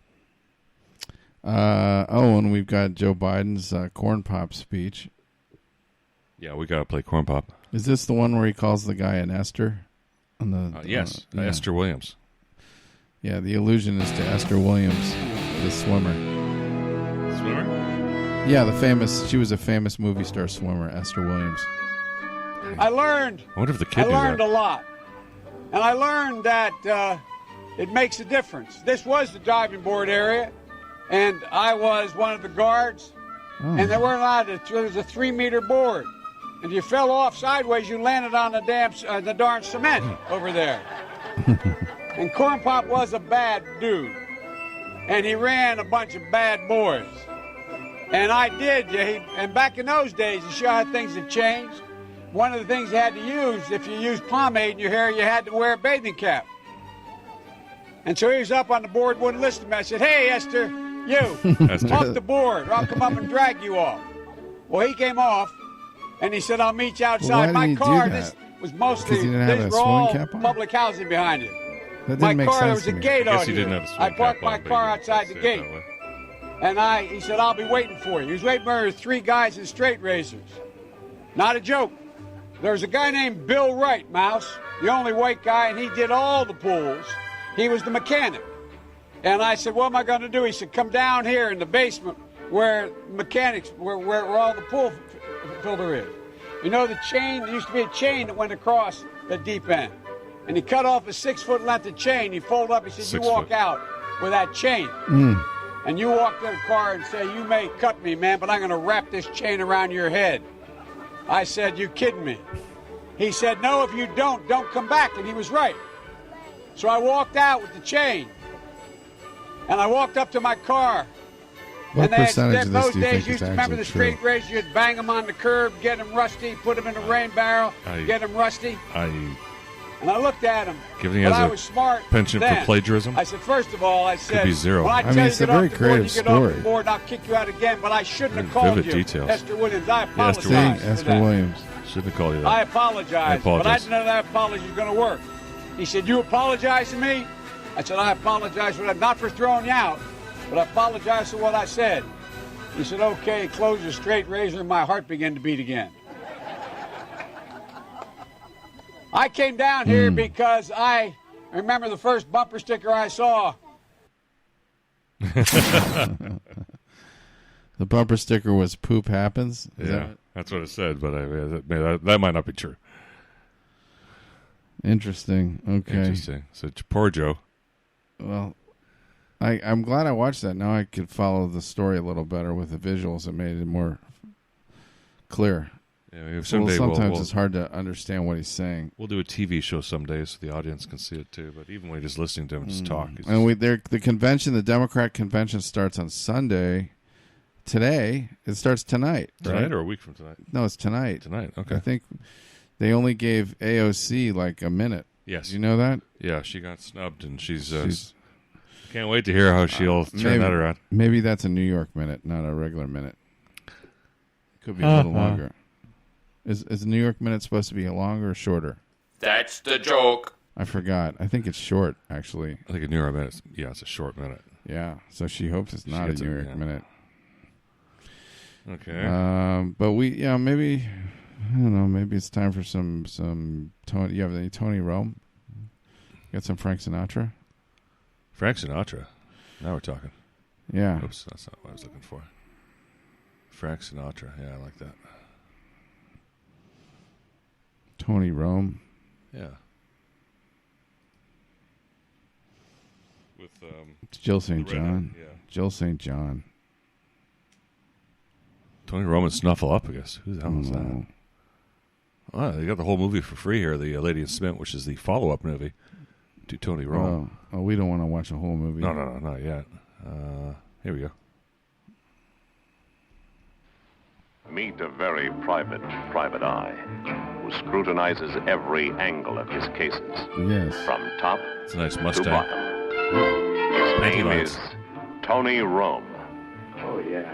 And we've got Joe Biden's corn pop speech. Yeah, we got to play Corn Pop. Is this the one where he calls the guy an Esther? On the Yes, yeah. Esther Williams. Yeah, the allusion is to Esther Williams, the swimmer. Swimmer? Yeah, she was a famous movie star swimmer, Esther Williams. I learned. I wonder if the kid knew I learned that. a lot, and I learned that it makes a difference. This was the diving board area, and I was one of the guards, and there weren't a lot. There was a 3-meter board, and if you fell off sideways, you landed on the darn cement over there. And Corn Pop was a bad dude, and he ran a bunch of bad boys. And I did. And back in those days, you show how things have changed. One of the things you had to use, if you used pomade in your hair, you had to wear a bathing cap. And so he was up on the board, wouldn't listen to me. I said, "Hey, Esther, you, Esther. off the board, or I'll come up and drag you off." Well, he came off, and he said, "I'll meet you outside." Why My did he do car, that? this was mostly, 'Cause he didn't have these a were all swing cap on? public housing behind it. That My didn't make car, there sense was to a me. gate I guess on he it. didn't have a swing I parked cap my on, but car you outside the say it gate. that way. And he said, "I'll be waiting for you." He was waiting for 3 guys in straight razors. Not a joke. There was a guy named Bill Wright, Mouse, the only white guy, and he did all the pools. He was the mechanic. And I said, "What am I going to do?" He said, "Come down here in the basement where where all the pool filter is. You know the chain, there used to be a chain that went across the deep end. and he cut off a 6-foot length of chain. He folded up. He said, "You walk out with that chain." And you walk to the car and say, "You may cut me, man, but I'm going to wrap this chain around your head." I said, "You kidding me?" He said, "No, if you don't come back." And he was right. So I walked out with the chain. And I walked up to my car. What percentage of this those do you days, think you is used to remember actually the true? straight razor, you'd bang them on the curb, get them rusty, put them in a rain barrel, get them rusty. And I looked at him. Giving but us I a was smart penchant then. for plagliarism? I said, first of all, I said, be zero. when I I tell mean, you it's to a get off very the board, you creative get off story. the board, and I'll kick you out again. But I shouldn't have Very called vivid you, details. Esther Williams. I Yeah, apologize. Esther Williams. for Esther that. Williams. Shouldn't have called you that. I apologize, but I didn't know that apology was going to work. He said, "You apologize to me?" I said, "I apologize for that, not for throwing you out, but I apologize for what I said." He said, "Okay," closed the straight razor, and my heart began to beat again. I came down here because I remember the first bumper sticker I saw. The bumper sticker was "Poop happens." Is Yeah, that that's what it said, but that might not be true. interesting? Okay. Interesting. So poor Joe. Well, I'm glad I watched that. Now I could follow the story a little better with the visuals. It made it more clear. Yeah, maybe someday sometimes we'll- it's hard to understand what he's saying. We'll do a TV show someday so the audience can see it too. But even when you're just listening to him just talk, it's And the convention, the Democrat convention, starts on Sunday. Today, it starts tonight. Tonight right? or a week from tonight? No, it's tonight. Tonight, okay. I think they only gave AOC like a minute. Yes. You know that? Yeah, she got snubbed, and she's can't wait to hear how she'll turn that around. Maybe that's a New York minute, not a regular minute. Could be a little longer. Is the New York minute supposed to be longer or shorter? That's the joke. I forgot. I think it's short, actually. I think a New York minute. Yeah, it's a short minute. Yeah, so she hopes it's not a gets New it, York yeah. minute. Okay. But maybe I don't know. Maybe it's time for some Tony. You have any Tony Rome? Got some Frank Sinatra. Frank Sinatra. Now we're talking. Yeah. Oops, that's not what I was looking for. Frank Sinatra. Yeah, I like that. Tony Rome. Yeah. With It's Jill St. the redhead, John. yeah. Jill St. John. Tony Rome and Snuffle Up, I guess. Who the hell was that? Oh, they got the whole movie for free here. The Lady in Cement, which is the follow-up movie to Tony Rome. Oh, we don't want to watch a whole movie. No, not yet. Here we go. Meet a very private eye who scrutinizes every angle of his cases. Yes. From top It's a nice to Mustang. bottom. His name is Tony Rome. Oh, yeah.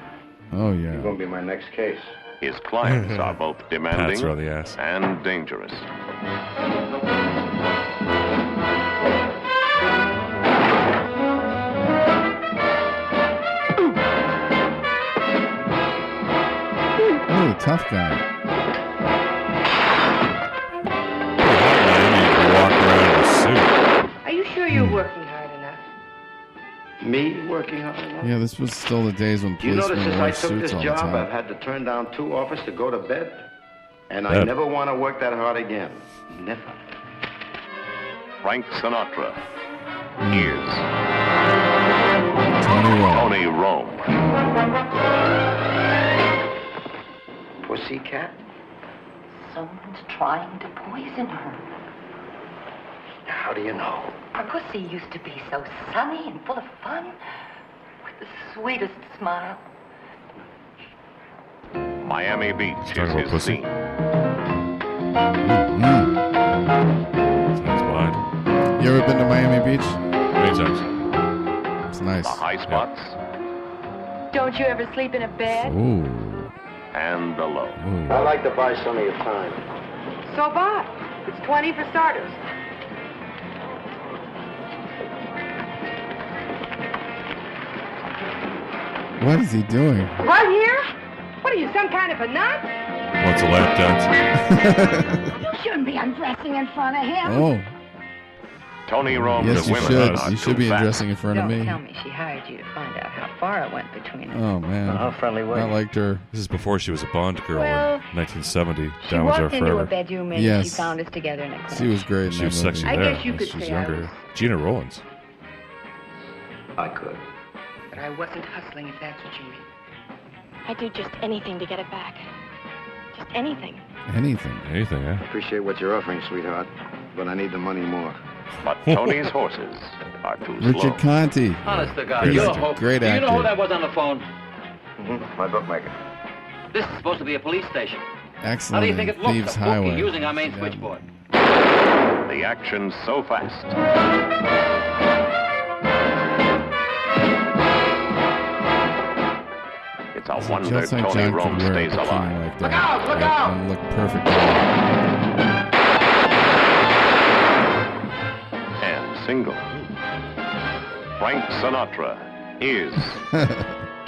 Oh, yeah. You're going to be my next case. His clients are both demanding Pats her on the ass. and dangerous. Oh, tough guy. Walk around in a suit. Are you sure you're working hard enough? Me working hard enough? Yeah, this was still the days when Do you notice policemen since wore I took suits this all the job, time. I've had to turn down 2 offers to go to bed? And I Bed. never want to work that hard again. Never. Frank Sinatra is Tony Rome. Pussycat? Someone's trying to poison her. How do you know? Because he used to be so sunny and full of fun, with the sweetest smile. Miami Beach Talking is about his pussy. scene. It's nice behind. You ever been to Miami Beach? Many times. It's nice. The high spots Don't you ever sleep in a bed? Ooh. and the low. I'd like to buy some of your time. So buy. It's 20 for starters. What is he doing? Right here? What are you, some kind of a nut? What's a lap dance? You shouldn't be undressing in front of him. Oh. Tony Rome Yes, to you women should. are You too should be fat. addressing in front of Don't me. tell me she hired you to find out how far I went between us. Oh, man. How friendly was I you? liked her. This is before she was a Bond girl Well, in 1970. She Down with her walked into a forever. bedroom and Yes. she found us together in a clinch. She was great in She that was movie. sexy I there. guess you when could she was say I younger. was- Gina Rollins. I could. But I wasn't hustling, if that's what you mean. I'd do just anything to get it back. Just anything. Anything. Anything, eh? Appreciate what you're offering, sweetheart, but I need the money more. But Tony's horses are too Richard slow. Conte. Honest to God, Great you're a actor. hope. Great Do you know actor. who that was on the phone? My bookmaker. This is supposed to be a police station. Excellent. How do you think it looks? Thieves A bookie Highway. using our main switchboard. The action's so fast. It's a wonder Just like Tony John Rome could wear a stays bikini alive. like that. Look out! And look perfect. And single. Frank Sinatra is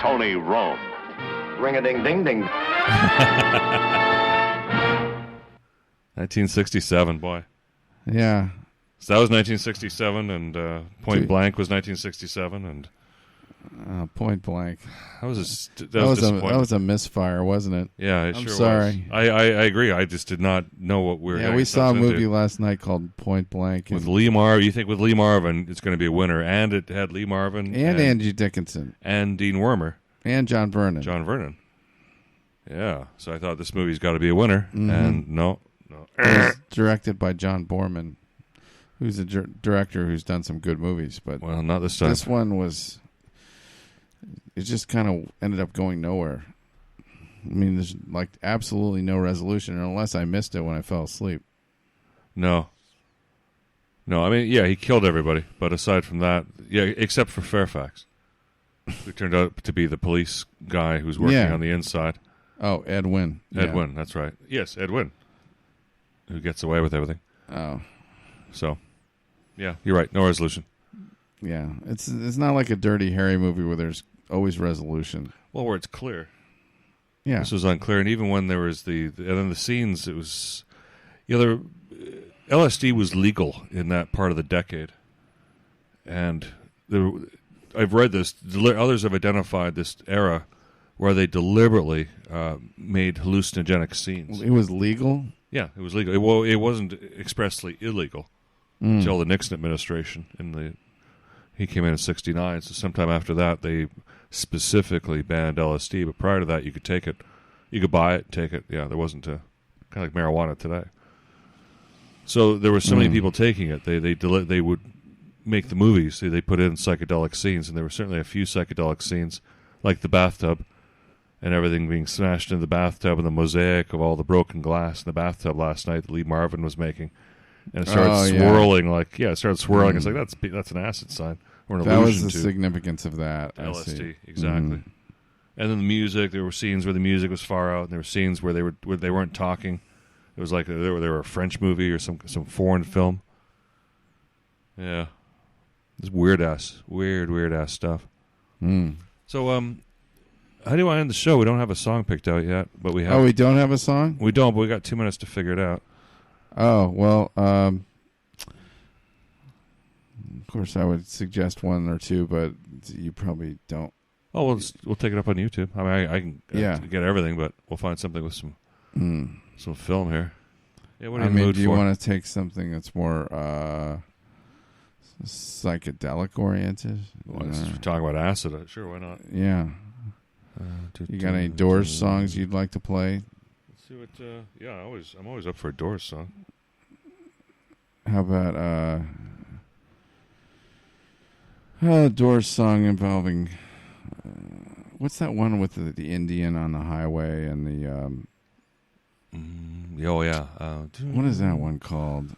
Tony Rome. Ring-a-ding-ding-ding. 1967, boy. Yeah. So that was 1967, and Point Blank was 1967, and Point Blank. that was That was disappointing. a misfire, wasn't it? Yeah, it I'm sure sorry. was. I agree. I just did not know what we were. Yeah, getting we saw a ourselves movie into. last night called Point Blank. With Lee Marvin. You think with Lee Marvin it's going to be a winner, and it had Lee Marvin and Angie Dickinson and Dean Wormer and John Vernon. John Vernon. Yeah, so I thought this movie's got to be a winner, Mhm. and no. It was directed by John Borman, who's a director who's done some good movies, but well, not this time. This one was. It just kind of ended up going nowhere. I mean, there's like absolutely no resolution, unless I missed it when I fell asleep. No. I mean, yeah, he killed everybody, but aside from that, yeah, except for Fairfax, who turned out to be the police guy who's working Yeah. on the inside. Oh, Ed Wynn. Ed Yeah. Wynn, that's right. Yes, Ed Wynn, who gets away with everything. Oh. So, yeah, you're right. No resolution. Yeah, it's not like a Dirty Harry movie where there's always resolution. Well, where it's clear. Yeah. This was unclear, and even when there was and then the scenes, it was, LSD was legal in that part of the decade, and I've read this. Others have identified this era where they deliberately made hallucinogenic scenes. It was legal? Yeah, it was legal. It wasn't expressly illegal until the Nixon administration. He came in 1969, so sometime after that they specifically banned LSD. But prior to that, you could take it, you could buy it, take it. Yeah, there wasn't kind of like marijuana today. So there were so many people taking it. They would make the movies. They put in psychedelic scenes, and there were certainly a few psychedelic scenes, like the bathtub, and everything being smashed in the bathtub, and the mosaic of all the broken glass in the bathtub last night that Lee Marvin was making, and it started swirling it started swirling. It's like that's an acid sign or an that allusion was the to significance of that. I LSD, see. exactly. And then the music. There were scenes where the music was far out, and there were scenes where they weren't talking. It was like they were a French movie or some foreign film. Yeah, it's weird ass stuff. So how do I end the show? We don't have a song picked out yet, but we have. Oh, we don't have a song? We don't, but we got 2 minutes to figure it out. Oh, well, of course I would suggest one or two, but you probably don't. Oh, we'll take it up on YouTube. I mean, I can get everything, but we'll find something with some film here. Yeah, what are you in the mood do you for? want to take something that's more psychedelic oriented? Well, since we're talking about acid, sure, why not? Yeah. You got any Doors songs you'd like to play? Let's see what. I'm always up for a Doors song. How about a Doors song involving what's that one with the Indian on the highway and the oh yeah. What is that one called?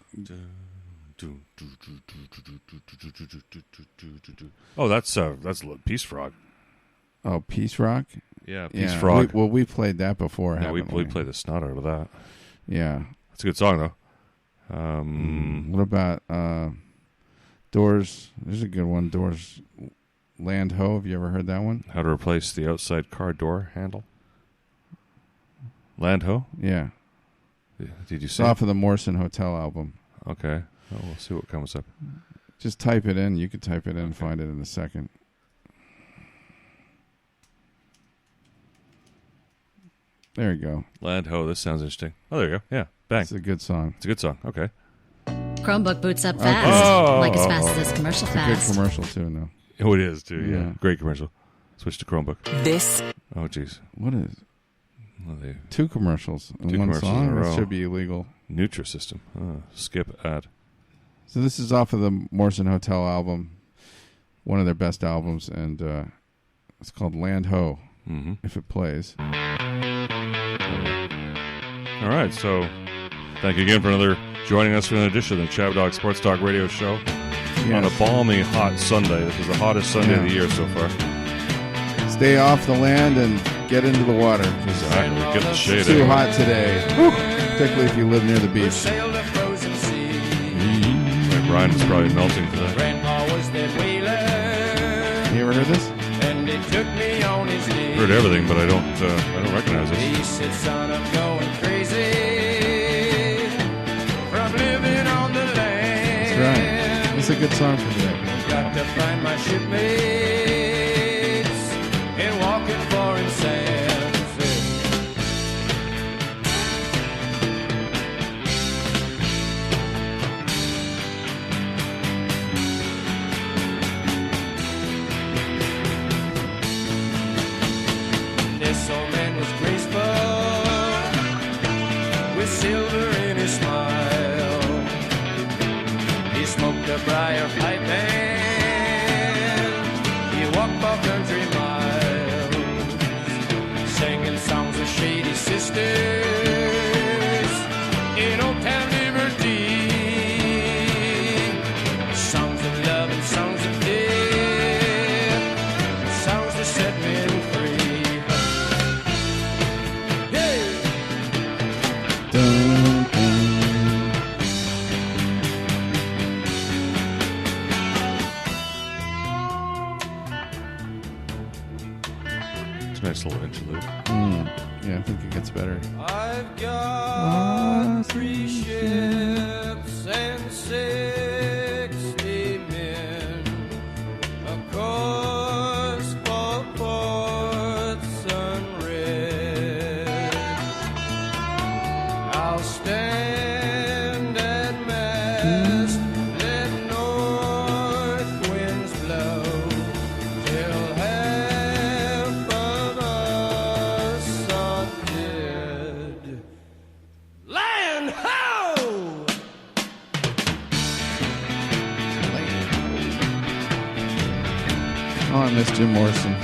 Oh, that's Peace Frog. Oh, Peace Rock? Yeah, Peace Frog. We played that before, Yeah, haven't we played the snot out of that. Yeah. It's a good song, though. What about Doors? There's a good one. Doors, Land Ho. Have you ever heard that one? How to replace the outside car door handle. Land Ho? Yeah. Did you It's see? off of the Morrison Hotel album. Okay. Oh, we'll see what comes up. Just type it in. You could type it in and find it in a second. There you go. Land Ho. This sounds interesting. Oh, there you go. Yeah. Bang. It's a good song. It's a good song. Okay. Chromebook boots up fast. Like as fast as this commercial it's fast. A good commercial, too, no. Oh, it is, too. Yeah. Great commercial. Switch to Chromebook. This. Oh, jeez. What is... Well, two commercials in one song? That should be illegal. Nutrisystem. Skip ad. So this is off of the Morrison Hotel album, one of their best albums, and it's called Land Ho, if it plays. All right, so thank you again for joining us for another edition of the Chab Dog Sports Talk Radio Show on a balmy, hot Sunday. This is the hottest Sunday of the year so far. Stay off the land and get into the water. Exactly. Get the shade. It's too hot today, particularly if you live near the beach. Brian is probably melting today. You ever heard this? Heard everything, but I don't recognize this. He said, son, I'm going crazy from living on the land. That's right. It's a good song for today. Got to find my shipmates and walking foreign sands. This old man was graceful with silver in his smile. He smoked a briar pipe and he walked for country miles, singing songs of shady sisters in Old Town Liberty, songs of love and songs of death, songs that set men free. Nice little interlude. Yeah, I think it gets better. I've got 3 ships and 60 men, a course for Port Sunred. I'll stand at mast, let north winds blow till half of us are dead. Land ho! Oh, I miss Jim Morrison.